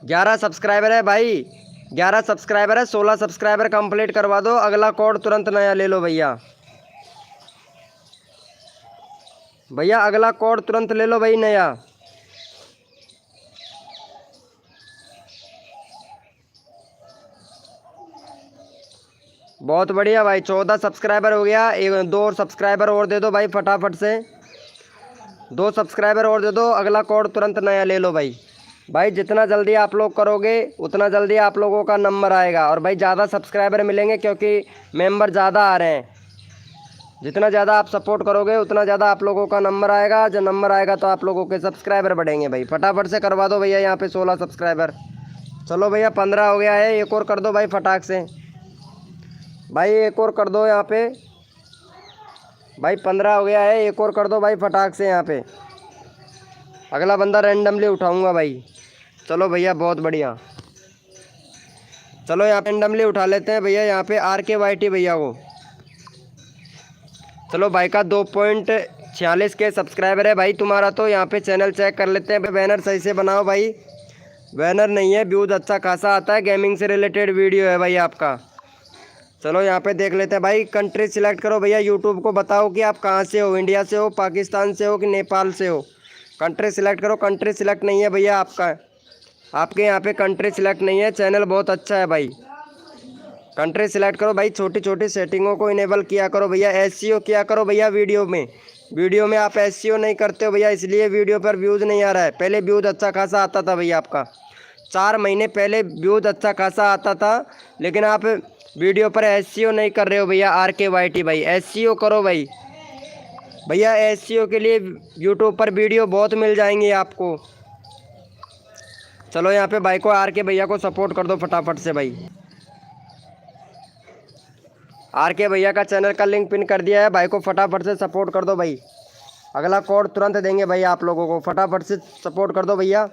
Speaker 1: 11 सब्सक्राइबर है भाई। 11 सब्सक्राइबर है। 16 सब्सक्राइबर कंप्लीट करवा दो, अगला कोड तुरंत नया ले लो भैया। भैया अगला कोड तुरंत ले लो भाई नया। बहुत बढ़िया भाई। 14 सब्सक्राइबर हो गया। 2 सब्सक्राइबर और दे दो भाई फटाफट से। 2 सब्सक्राइबर और दे दो, अगला कोड तुरंत नया ले लो भाई। भाई जितना जल्दी आप लोग करोगे उतना जल्दी आप लोगों का नंबर आएगा। और भाई ज़्यादा सब्सक्राइबर मिलेंगे क्योंकि मेंबर ज़्यादा आ रहे हैं। जितना ज़्यादा आप सपोर्ट करोगे उतना ज़्यादा आप लोगों का नंबर आएगा। जब नंबर आएगा तो आप लोगों के सब्सक्राइबर बढ़ेंगे भाई। फटाफट से करवा दो भैया यहाँ पे 16 सब्सक्राइबर। चलो भैया 15 हो गया है। एक और कर दो भाई फटाक से भाई। एक और कर दो यहाँ पे भाई। 15 हो गया है। एक और कर दो भाई फटाक से यहाँ पे। अगला बंदा रैंडमली उठाऊंगा भाई। चलो भैया बहुत बढ़िया। चलो यहाँ पे रैंडमली उठा लेते हैं भैया। यहाँ पे RKYT भैया को। चलो भाई का 2.46 के सब्सक्राइबर है भाई तुम्हारा। तो यहाँ पे चैनल चेक कर लेते हैं। बैनर सही से बनाओ भाई। बैनर नहीं है, व्यूज़ अच्छा खासा आता है। गेमिंग से रिलेटेड वीडियो है भाई आपका। चलो यहाँ पे देख लेते हैं भाई। कंट्री सिलेक्ट करो भैया। यूट्यूब को बताओ कि आप कहाँ से हो, इंडिया से हो, पाकिस्तान से हो कि नेपाल से हो। कंट्री सिलेक्ट करो। कंट्री सिलेक्ट नहीं है भैया आपका, आपके यहाँ पे कंट्री सिलेक्ट नहीं है। चैनल बहुत अच्छा है भाई। कंट्री सिलेक्ट करो भाई। छोटी छोटी सेटिंगों को इनेबल किया करो भैया। एसईओ किया करो भैया वीडियो में आप एसईओ नहीं करते हो भैया, इसलिए वीडियो पर व्यूज़ नहीं आ रहा है। पहले व्यूज़ अच्छा खासा आता था भैया आपका। 4 महीने पहले व्यूज़ अच्छा खासा आता था, लेकिन आप वीडियो पर एसईओ नहीं कर रहे हो भैया। RKYT भाई एसईओ करो भाई। भैया एसईओ के लिए यूट्यूब पर वीडियो बहुत मिल जाएंगी आपको। चलो यहाँ पे भाई को RK भैया को सपोर्ट कर दो फटाफट से भाई। RK भैया का चैनल का लिंक पिन कर दिया है, भाई को फटाफट से सपोर्ट कर दो भाई। अगला कोड तुरंत देंगे भाई आप लोगों को। फटाफट से सपोर्ट कर दो भैया।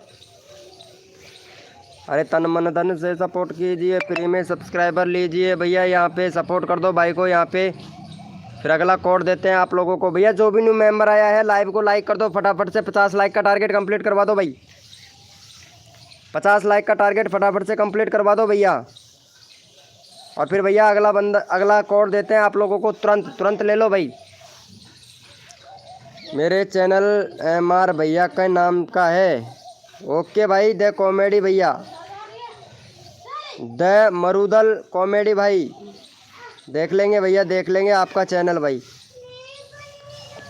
Speaker 1: अरे तन मन धन से सपोर्ट कीजिए, फ्री में सब्सक्राइबर लीजिए भैया। यहाँ पे सपोर्ट कर दो भाई को यहाँ पे। फिर अगला कोड देते हैं आप लोगों को भैया। जो भी न्यू मेंबर आया है लाइव को लाइक कर दो फटाफट से। 50 लाइक का टारगेट कंप्लीट करवा दो भाई। 50 लाइक का टारगेट फटाफट से कंप्लीट करवा दो भैया। और फिर भैया अगला कोड देते हैं आप लोगों को। तुरंत ले लो भाई। मेरे चैनल MR भैया का नाम का है। ओके भाई, द कॉमेडी भैया, द मरुदल कॉमेडी भाई, देख लेंगे भैया, देख लेंगे आपका चैनल भाई।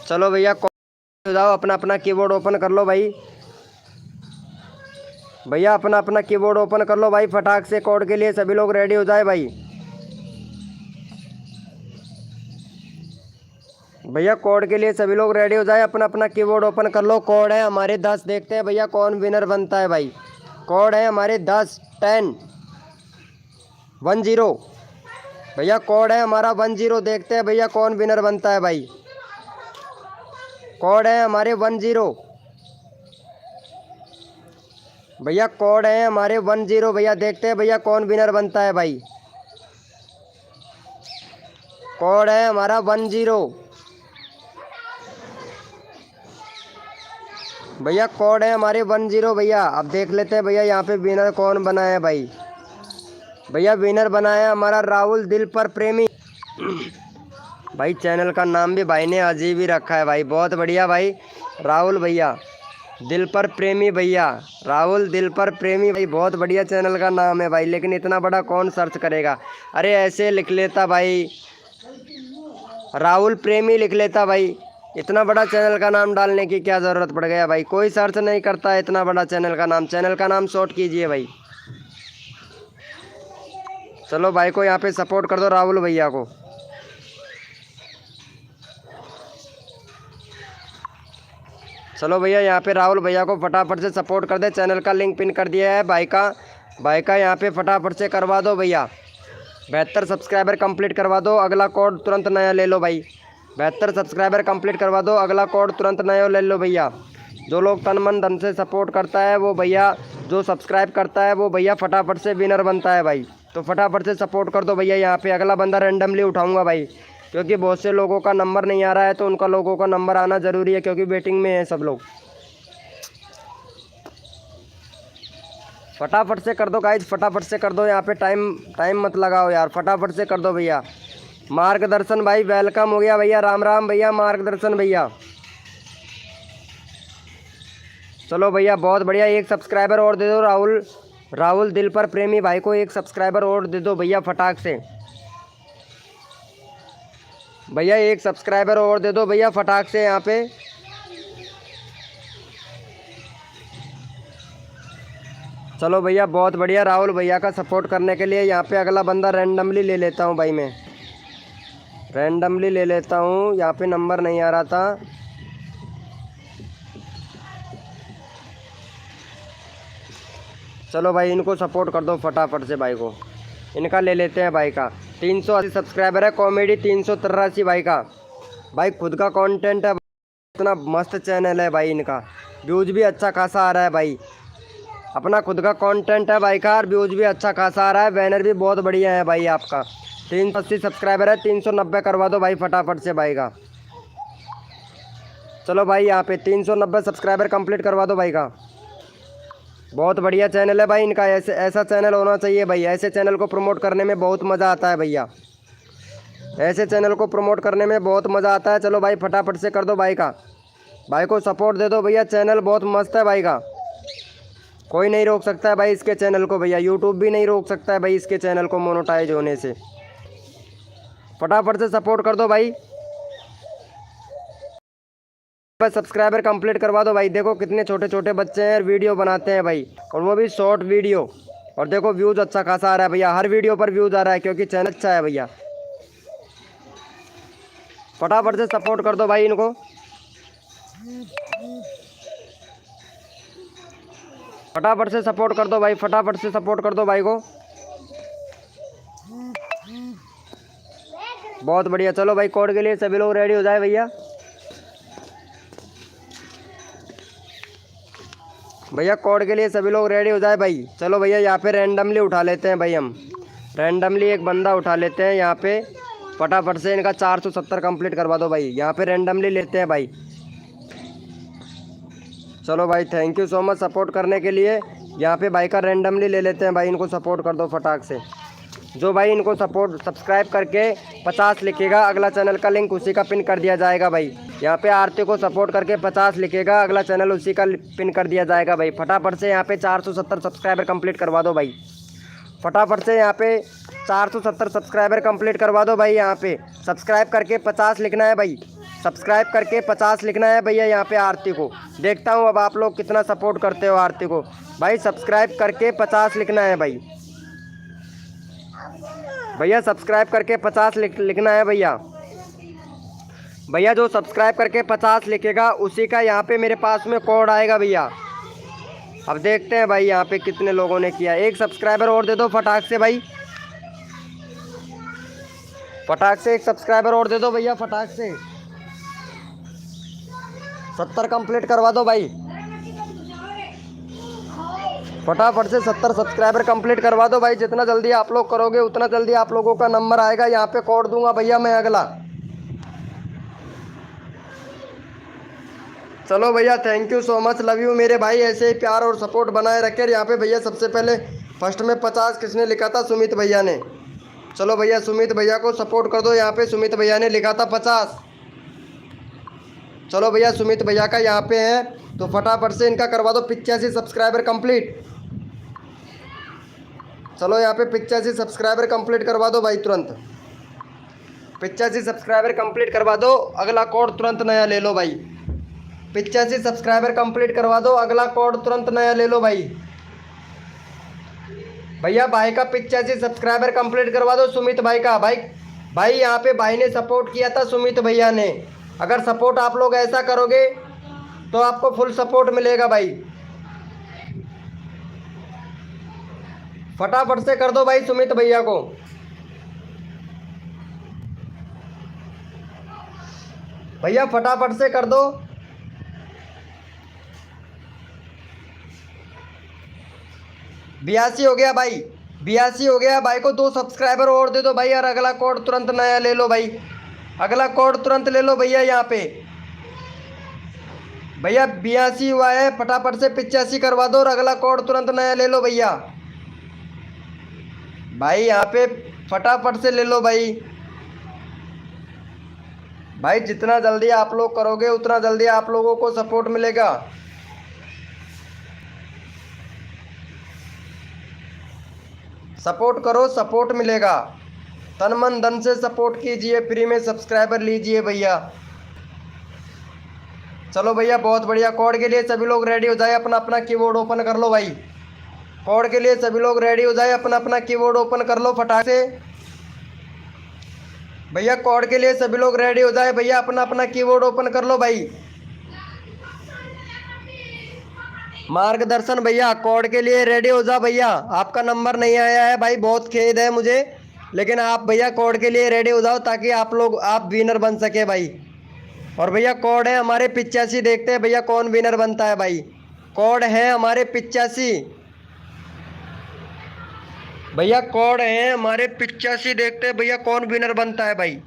Speaker 1: चलो भैया हो जाओ, अपना अपना कीबोर्ड ओपन कर लो भाई। भैया अपना अपना कीबोर्ड ओपन कर लो भाई, फटाक से कोड के लिए सभी लोग रेडी हो जाए भाई। भैया कोड के लिए सभी लोग रेडी हो जाए, अपना अपना कीबोर्ड ओपन कर लो। कोड है हमारे 10, देखते हैं भैया कौन विनर बनता है भाई। कोड है हमारे 10 10 10। भैया कोड है हमारा 10, देखते हैं भैया कौन विनर बनता है भाई। कोड है हमारे 10 भैया, कोड है हमारे 10 भैया, देखते हैं भैया कौन विनर बनता है भाई। कोड है हमारा 10 भैया, कोड है हमारे 10 भैया। अब देख लेते हैं भैया यहाँ पे विनर कौन बना है भाई। भैया विनर बना है हमारा राहुल दिल पर प्रेमी भाई। चैनल का नाम भी भाई ने अजीब ही रखा है भाई, बहुत बढ़िया भाई। राहुल भैया दिल पर प्रेमी भैया, राहुल दिल पर प्रेमी भाई, बहुत बढ़िया चैनल का नाम है भाई। लेकिन इतना बड़ा कौन सर्च करेगा, अरे ऐसे लिख लेता भाई, राहुल प्रेमी लिख लेता भाई। इतना बड़ा चैनल का नाम डालने की क्या ज़रूरत पड़ गया भाई, कोई सर्च नहीं करता है इतना बड़ा चैनल का नाम। चैनल का नाम शॉर्ट कीजिए भाई। चलो भाई को यहाँ पे सपोर्ट कर दो, राहुल भैया को। चलो भैया यहाँ पे राहुल भैया को फटाफट से सपोर्ट कर दे। चैनल का लिंक पिन कर दिया है भाई का यहाँ पे फटाफट से करवा दो भैया। 72 सब्सक्राइबर कंप्लीट करवा दो, अगला कोड तुरंत नया ले लो भाई। 72 सब्सक्राइबर कंप्लीट करवा दो, अगला कोड तुरंत नया ले लो भैया। जो लोग तन मन धन से सपोर्ट करता है वो भैया, जो सब्सक्राइब करता है वो भैया फटाफट से विनर बनता है भाई। तो फटाफट से सपोर्ट कर दो भैया। यहाँ पे अगला बंदा रैंडमली उठाऊंगा भाई, क्योंकि बहुत से लोगों का नंबर नहीं आ रहा है, तो उनका लोगों का नंबर आना ज़रूरी है, क्योंकि वेटिंग में है सब लोग। फटाफट से कर दो गाइज, फटाफट से कर दो। यहाँ पे टाइम मत लगाओ यार, फटाफट से कर दो भैया। मार्गदर्शन भाई वेलकम हो गया भैया, राम राम भैया, मार्गदर्शन भैया। चलो भैया बहुत बढ़िया, एक सब्सक्राइबर और दे दो राहुल दिल पर प्रेमी भाई को, एक सब्सक्राइबर और दे दो भैया फटाक से। भैया एक सब्सक्राइबर और दे दो भैया फटाक से यहाँ पे। चलो भैया बहुत बढ़िया, राहुल भैया का सपोर्ट करने के लिए यहाँ पे अगला बंदा रैंडमली ले लेता हूँ भाई। मैं रैंडमली ले लेता हूँ, यहाँ पे नंबर नहीं आ रहा था। चलो भाई इनको सपोर्ट कर दो फटाफट से भाई को, इनका ले लेते हैं भाई का। 380 सब्सक्राइबर है, कॉमेडी 383 भाई का। भाई खुद का कंटेंट है, इतना मस्त चैनल है भाई, इनका व्यूज़ भी अच्छा खासा आ रहा है भाई। अपना खुद का कंटेंट है भाई का, और व्यूज़ भी अच्छा खासा आ रहा है, बैनर भी बहुत बढ़िया है भाई आपका। 380 सब्सक्राइबर है, 390 करवा दो भाई फटाफट से भाई का। चलो भाई यहाँ पे 390 सब्सक्राइबर कंप्लीट करवा दो भाई का। बहुत बढ़िया चैनल है भाई इनका, ऐसा चैनल होना चाहिए भाई। ऐसे चैनल को प्रमोट करने में बहुत मज़ा आता है भैया, ऐसे चैनल को प्रमोट करने में बहुत मज़ा आता है। चलो भाई फटाफट से कर दो भाई का, भाई को सपोर्ट दे दो भैया। चैनल बहुत मस्त है भाई का, कोई नहीं रोक सकता है भाई इसके चैनल को भैया, यूट्यूब भी नहीं रोक सकता है भाई इसके चैनल को मोनेटाइज होने से। फटाफट से सपोर्ट कर दो भाई, सब्सक्राइबर कंप्लीट करवा दो भाई। देखो कितने छोटे छोटे बच्चे हैं, वीडियो बनाते हैं भाई, और वो भी शॉर्ट वीडियो। और देखो व्यूज़ अच्छा खासा आ रहा है भैया, हर वीडियो पर व्यूज़ आ रहा है, क्योंकि चैनल अच्छा है भैया। फटाफट से सपोर्ट कर दो भाई इनको। फटाफट से सपोर्ट कर दो भाई, फटाफट से सपोर्ट कर दो भाई को। बहुत बढ़िया। चलो भाई कोड के लिए सभी लोग रेडी हो जाए भैया। भैया कोड के लिए सभी लोग रेडी हो जाए भाई। चलो भैया यहाँ पे रैंडमली उठा लेते हैं भाई, हम रैंडमली एक बंदा उठा लेते हैं यहाँ पे। फटाफट से इनका 470 कंप्लीट करवा दो भाई, यहाँ पे रैंडमली लेते हैं भाई। चलो भाई thank you so much support करने के लिए। यहाँ पे भाई का रैंडमली ले लेते हैं भाई, इनको सपोर्ट कर दो फटाक से। जो भाई इनको सपोर्ट सब्सक्राइब करके 50 लिखेगा, अगला चैनल का लिंक उसी का पिन कर दिया जाएगा भाई। यहाँ पे आरती को सपोर्ट करके 50 लिखेगा, अगला चैनल उसी का पिन कर दिया जाएगा भाई। फटाफट से यहाँ पे 470 सब्सक्राइबर कंप्लीट करवा दो भाई। फटाफट से यहाँ पे 470 सब्सक्राइबर कंप्लीट करवा दो भाई। यहाँ पे सब्सक्राइब करके 50 लिखना है भाई, सब्सक्राइब करके 50 लिखना है भैया। यहाँ पे आरती को देखता हूँ अब आप लोग कितना सपोर्ट करते हो आरती को भाई। सब्सक्राइब करके 50 लिखना है भाई। भैया सब्सक्राइब करके 50 लिखना है भैया। भैया जो सब्सक्राइब करके 50 लिखेगा उसी का यहाँ पे मेरे पास में कोड आएगा भैया। अब देखते हैं भाई यहाँ पे कितने लोगों ने किया। एक सब्सक्राइबर और दे दो फटाक से भाई, फटाक से एक सब्सक्राइबर और दे दो भैया फटाक से। 70 कंप्लीट करवा दो भाई, फटाफट से 70 सब्सक्राइबर कंप्लीट करवा दो भाई। जितना जल्दी आप लोग करोगे उतना जल्दी आप लोगों का नंबर आएगा। यहाँ पे कोड दूंगा भैया मैं अगला। चलो भैया thank you so much, love you मेरे भाई। ऐसे ही प्यार और सपोर्ट बनाए रखे। यहाँ पे भैया सबसे पहले फर्स्ट में 50 किसने लिखा था? सुमित भैया ने। चलो भैया सुमित भैया को सपोर्ट कर दो। यहाँ पे सुमित भैया ने लिखा था 50। चलो भैया सुमित भैया का यहाँ पे है तो फटाफट से इनका करवा दो 85 सब्सक्राइबर कंप्लीट। चलो यहाँ पे 85 सब्सक्राइबर कंप्लीट करवा दो भाई तुरंत। 85 सब्सक्राइबर कंप्लीट करवा दो, अगला कोड तुरंत नया ले लो भाई। 85 सब्सक्राइबर कंप्लीट करवा दो, अगला कोड तुरंत नया ले लो भाई। भैया भाई का 85 सब्सक्राइबर कंप्लीट करवा दो सुमित भाई का। भाई यहाँ पे भाई ने सपोर्ट किया था सुमित भैया ने। अगर सपोर्ट आप लोग ऐसा करोगे तो आपको फुल सपोर्ट मिलेगा भाई। फटाफट से कर दो भाई सुमित भैया को। भैया फटाफट से कर दो। बयासी हो गया भाई, 82 हो गया भाई को 2 सब्सक्राइबर और दे दो भाई। और अगला कोड तुरंत नया ले लो भाई, अगला कोड तुरंत ले लो भैया। यहाँ पे भैया 82 हुआ है, फटाफट से 85 करवा दो और अगला कोड तुरंत नया ले लो भैया। भाई यहाँ पे फटाफट से ले लो भाई। भाई जितना जल्दी आप लोग करोगे उतना जल्दी आप लोगों को सपोर्ट मिलेगा। सपोर्ट करो सपोर्ट मिलेगा। तन मन धन से सपोर्ट कीजिए, फ्री में सब्सक्राइबर लीजिए भैया। चलो भैया बहुत बढ़िया। कोड के लिए सभी लोग रेडी हो जाए, अपना अपना कीबोर्ड ओपन कर लो भाई। कोड के लिए सभी लोग रेडी हो जाए, अपना अपना कीबोर्ड ओपन कर लो फटाक से भैया। कोड के लिए सभी लोग रेडी हो जाए भैया, अपना अपना कीबोर्ड ओपन कर लो भाई। मार्गदर्शन भैया कोड के लिए रेडी हो जा भैया। आपका नंबर नहीं आया है भाई, बहुत खेद है मुझे, लेकिन आप भैया कोड के लिए रेडी हो जाओ ताकि आप विनर बन सके भाई। और भैया कोड है हमारे 85, देखते हैं भैया कौन विनर बनता है भाई। कोड है हमारे 85 भैया, कोड है हमारे 85, देखते हैं भैया कौन विनर बनता है भाई।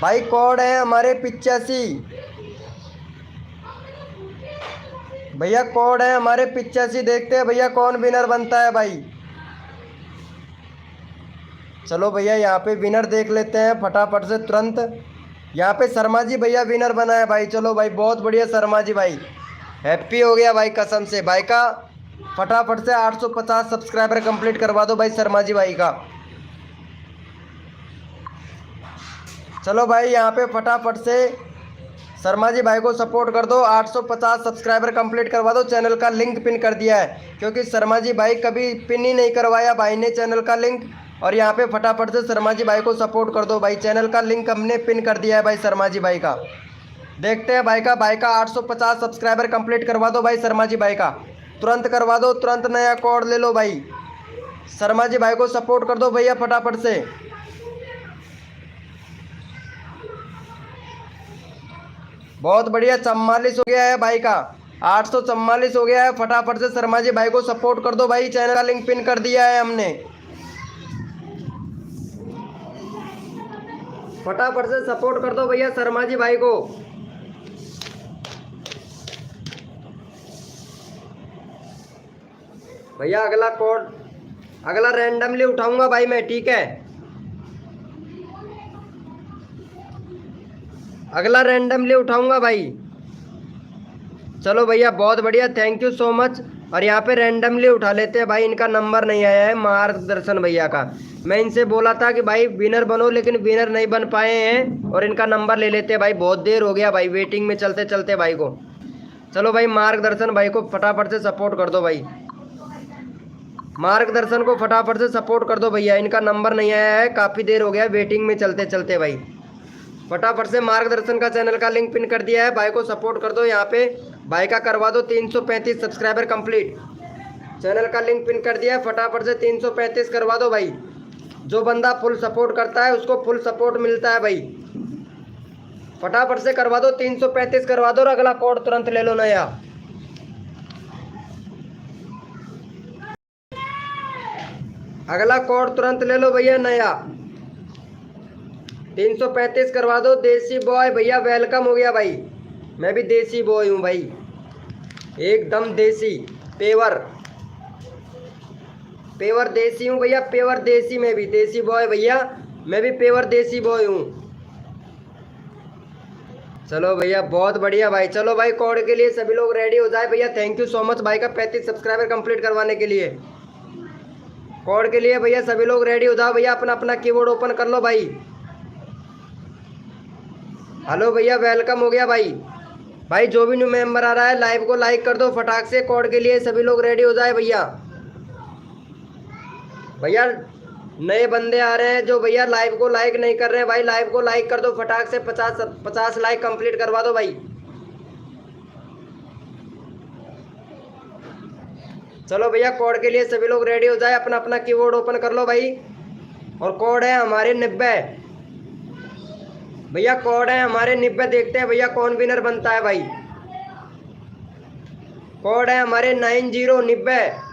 Speaker 1: भाई कोड है हमारे 85 भैया, कोड है हमारे 85, देखते हैं भैया कौन विनर बनता है भाई। चलो भैया यहाँ पे विनर देख लेते हैं फटाफट से तुरंत। यहाँ पे शर्मा जी भैया विनर बना है भाई। चलो भाई बहुत बढ़िया शर्मा जी भाई, हैप्पी हो गया भाई कसम से। भाई का फटाफट से 850 सब्सक्राइबर कंप्लीट करवा दो भाई शर्मा जी भाई का। चलो भाई यहाँ पे फटाफट से शर्मा जी भाई को सपोर्ट कर दो। 850 सब्सक्राइबर कंप्लीट करवा दो। चैनल का लिंक पिन कर दिया है, क्योंकि शर्मा जी भाई कभी पिन ही नहीं करवाया भाई ने चैनल का लिंक। और यहाँ पे फटाफट से शर्मा जी भाई को सपोर्ट कर दो भाई। चैनल का लिंक हमने पिन कर दिया है भाई शर्मा जी भाई का। देखते हैं भाई का 850 सब्सक्राइबर कंप्लीट करवा दो भाई शर्मा जी भाई का। तुरंत करवा दो, तुरंत नया कोड ले लो भाई। शर्मा जी भाई को सपोर्ट कर दो भैया फटाफट से। बहुत बढ़िया, 44 हो गया है भाई का, 844 हो गया है। फटाफट से शर्मा जी भाई को सपोर्ट कर दो भाई। चैनल का लिंक पिन कर दिया है हमने। फटाफट से सपोर्ट कर दो भैया शर्मा जी भाई को। भैया अगला कोड, अगला रैंडमली उठाऊंगा भाई मैं, ठीक है। अगला रैंडमली उठाऊंगा भाई। चलो भैया बहुत बढ़िया, थैंक यू सो मच। और यहाँ पे रैंडमली उठा लेते हैं भाई। इनका नंबर नहीं आया है मार्गदर्शन भैया का। मैं इनसे बोला था कि भाई विनर बनो, लेकिन विनर नहीं बन पाए हैं। और इनका नंबर ले लेते हैं भाई, बहुत देर हो गया भाई वेटिंग में चलते चलते भाई को। चलो भाई मार्गदर्शन भाई को फटाफट से सपोर्ट कर दो भाई, मार्गदर्शन को फटाफट से सपोर्ट कर दो भैया। इनका नंबर नहीं आया है, काफ़ी देर हो गया वेटिंग में चलते चलते भाई। फटाफट से मार्गदर्शन का चैनल का लिंक पिन कर दिया है, भाई को सपोर्ट कर दो। यहाँ पे भाई का करवा दो 335 सब्सक्राइबर कंप्लीट। चैनल का लिंक पिन कर दिया है, फटाफट से 335 करवा दो भाई। जो बंदा फुल सपोर्ट करता है उसको फुल सपोर्ट मिलता है भाई। फटाफट से करवा दो 335 करवा दो और अगला कोड तुरंत ले लो नया। अगला कोड तुरंत ले लो भैया नया, 335 करवा दो। देसी बॉय भैया वेलकम हो गया भाई। मैं भी देसी बॉय हूँ भाई, एकदम देसी पेवर, पेवर देसी हूँ भैया, पेवर देसी। मैं भी देसी बॉय भैया, मैं भी पेवर देसी बॉय हूँ। चलो भैया बहुत बढ़िया भाई। चलो भाई कोड के लिए सभी लोग रेडी हो जाए भैया। थैंक यू सो मच भाई का 35 सब्सक्राइबर कंप्लीट करवाने के लिए। कोड के लिए भैया सभी लोग रेडी हो जाओ भैया, अपना अपना कीबोर्ड ओपन कर लो भाई। हेलो भैया वेलकम हो गया भाई। भाई जो भी न्यू मेंबर आ रहा है लाइव को लाइक कर दो फटाक से। कोड के लिए सभी लोग रेडी हो जाए भैया। भैया नए बंदे आ रहे हैं जो भैया लाइव को लाइक नहीं कर रहे हैं भाई, लाइव को लाइक कर दो फटाक से। 50 लाइक कंप्लीट करवा दो भाई। चलो भैया कोड के लिए सभी लोग रेडी हो जाए, अपना अपना कीबोर्ड ओपन कर लो भाई। और कोड है हमारे 90 भैया, कोड है हमारे 90। देखते हैं भैया कौन विनर बनता है भाई। कोड है हमारे 9090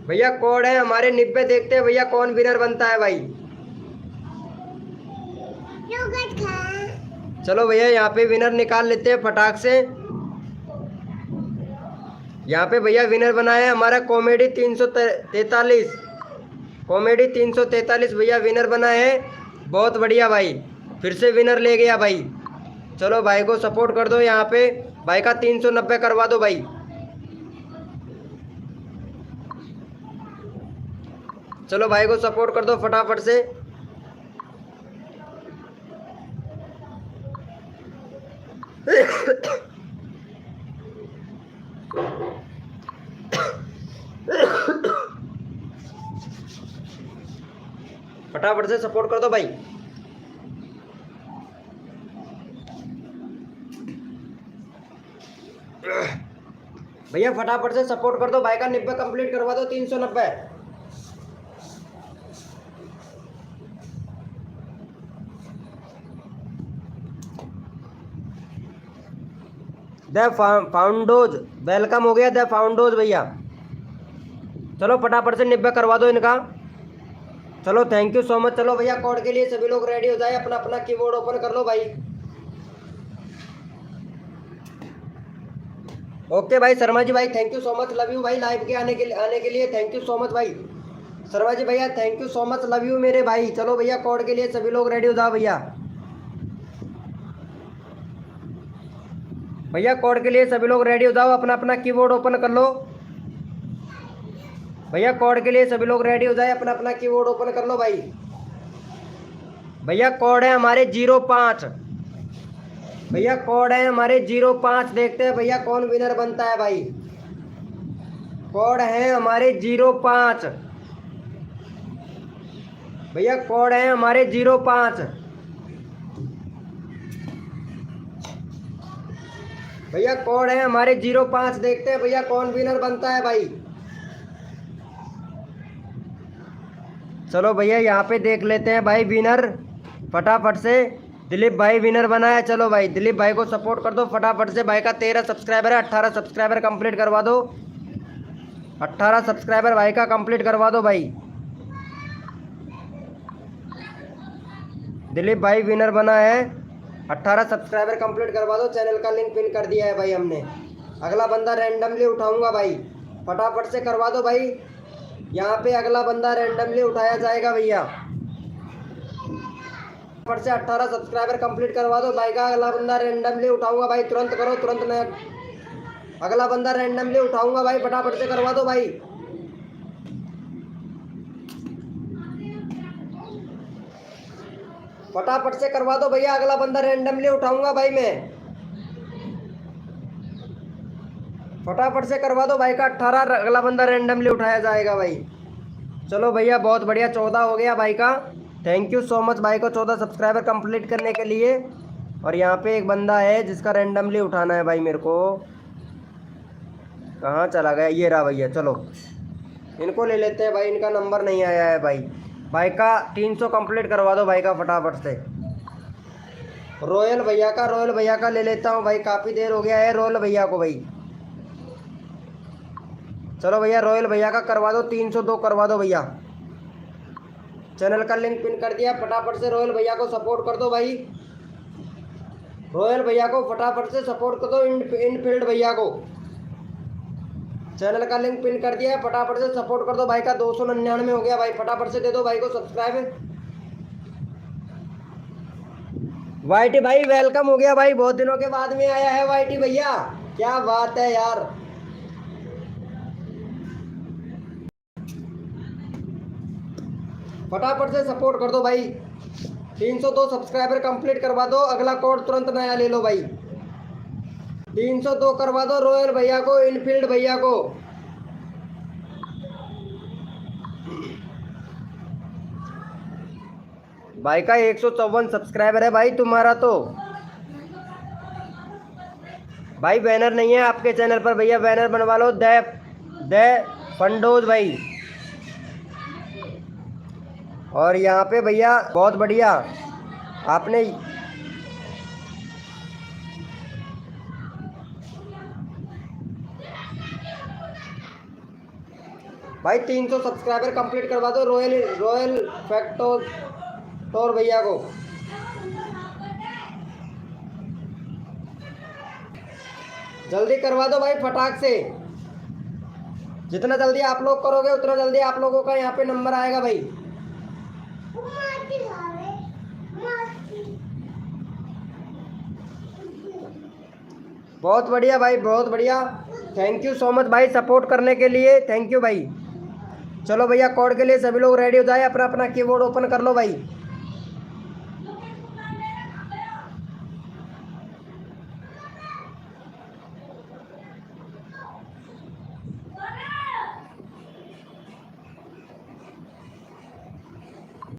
Speaker 1: भैया, कोड है हमारे 90। देखते हैं भैया कौन विनर बनता है भाई। चलो भैया यहाँ पे विनर निकाल लेते हैं फटाक से। यहाँ पे भैया विनर बना है हमारा कॉमेडी 343, कॉमेडी 343 भैया विनर बना है। बहुत बढ़िया भाई, फिर से विनर ले गया भाई। चलो भाई को सपोर्ट कर दो। यहाँ पे भाई का 390 करवा दो भाई। चलो भाई को सपोर्ट कर दो फटाफट से। फटाफट से सपोर्ट कर दो भाई। भैया फटाफट से सपोर्ट कर दो। भाई का 90 कंप्लीट करवा दो, 390। द फाउंडोज वेलकम हो गया, द फाउंडोज भैया। चलो फटाफट से 90 करवा दो इनका। चलो थैंक यू सो मच। चलो भैया कोड के लिए सभी लोग रेडी हो जाए, अपना अपना कीबोर्ड ओपन कर लो भाई। ओके भाई शर्मा जी भाई thank you so much, love you भाई। लाइव के आने के लिए थैंक यू सो मच भाई। शर्मा जी भैया thank you so much, love you मेरे भाई। चलो भैया कोड के लिए सभी लोग रेडी हो जाओ भैया। भैया कोड के लिए सभी लोग रेडी हो जाओ, अपना अपना कीबोर्ड ओपन कर लो भैया। कोड के लिए सभी लोग रेडी हो जाए, अपना अपना कीबोर्ड ओपन कर लो भाई। भैया कोड है हमारे 05 भैया, कोड है हमारे 05। देखते हैं भैया कौन विनर बनता है भाई। कोड है हमारे 05 भैया, कोड है हमारे 05 भैया, कोड है हमारे 05। देखते हैं भैया कौन विनर बनता है भाई। चलो भैया यहाँ पे देख लेते हैं भाई विनर फटाफट से। दिलीप भाई विनर बना है। चलो भाई दिलीप भाई को सपोर्ट कर दो फटाफट से। भाई का 13 सब्सक्राइबर है, 18 सब्सक्राइबर कंप्लीट करवा दो। 18 सब्सक्राइबर भाई का कंप्लीट करवा दो भाई। दिलीप भाई विनर बना है, 18 सब्सक्राइबर कंप्लीट करवा दो। चैनल का लिंक पिन कर दिया है भाई हमने। अगला बंदा रैंडमली उठाऊंगा भाई, फटाफट से करवा दो भाई। यहाँ पे अगला बंदा रैंडमली उठाया जाएगा भैया, फटाफट से 18 सब्सक्राइबर कंप्लीट करवा दो भाई का। अगला बंदा रैंडमली उठाऊंगा भाई, तुरंत करो, तुरंत मैं अगला बंदा रैंडमली उठाऊंगा भाई, फटाफट से करवा दो भाई। फटाफट से करवा दो भैया, अगला बंदा रैंडमली उठाऊंगा भाई मैं, फटाफट से करवा दो भाई का। 18 अगला बंदा रैंडमली उठाया जाएगा भाई। चलो भैया बहुत बढ़िया, 14 हो गया भाई का। थैंक यू सो मच भाई को 14 सब्सक्राइबर कंप्लीट करने के लिए। और यहाँ पे एक बंदा है जिसका रैंडमली उठाना है भाई मेरे को, कहाँ चला गया, ये रहा भैया। चलो इनको ले लेते हैं भाई, इनका नंबर नहीं आया है भाई। भाई का 300 कंप्लीट करवा दो भाई का फटाफट से। रोयल भैया का ले लेता हूँ भाई, काफ़ी देर हो गया है रोयल भैया को भाई। चलो भैया रोयल भैया का करवा दो, 302 करवा दो भैया। चैनल का लिंक पिन कर दिया, फटाफट से रोयल भैया को सपोर्ट कर दो भाई। रोयल भैया को फटाफट से सपोर्ट कर दो, इनफील्ड भैया को। चैनल का लिंक पिन कर दिया है, फटाफट से सपोर्ट कर दो भाई का। 299 हो गया भाई, फटाफट से दे दो भाई को सब्सक्राइब। वाईटी भाई वेलकम हो गया भाई, बहुत दिनों के बाद में आया है वाईटी भैया, क्या बात है यार। फटाफट से सपोर्ट कर दो भाई, 302 सब्सक्राइबर कंप्लीट करवा दो। अगला कोड तुरंत नया ले लो भाई, 302 करवा दो रोयल भैया को, इनफील्ड भैया को। भाई का 154 सब्सक्राइबर है भाई तुम्हारा तो। भाई बैनर नहीं है आपके चैनल पर भैया, बैनर बनवा लो। द फंडोज भाई। और यहाँ पे भैया बहुत बढ़िया आपने भाई 300 सब्सक्राइबर कंप्लीट करवा दो रॉयल फैक्टोर भैया को। जल्दी करवा दो भाई फटाक से, जितना जल्दी आप लोग करोगे उतना जल्दी आप लोगों का यहाँ पे नंबर आएगा भाई। बहुत बढ़िया भाई, बहुत बढ़िया। थैंक यू सो मच भाई सपोर्ट करने के लिए, थैंक यू भाई। चलो भैया कोड के लिए सभी लोग रेडी हो जाए, अपना अपना कीबोर्ड ओपन कर लो भाई।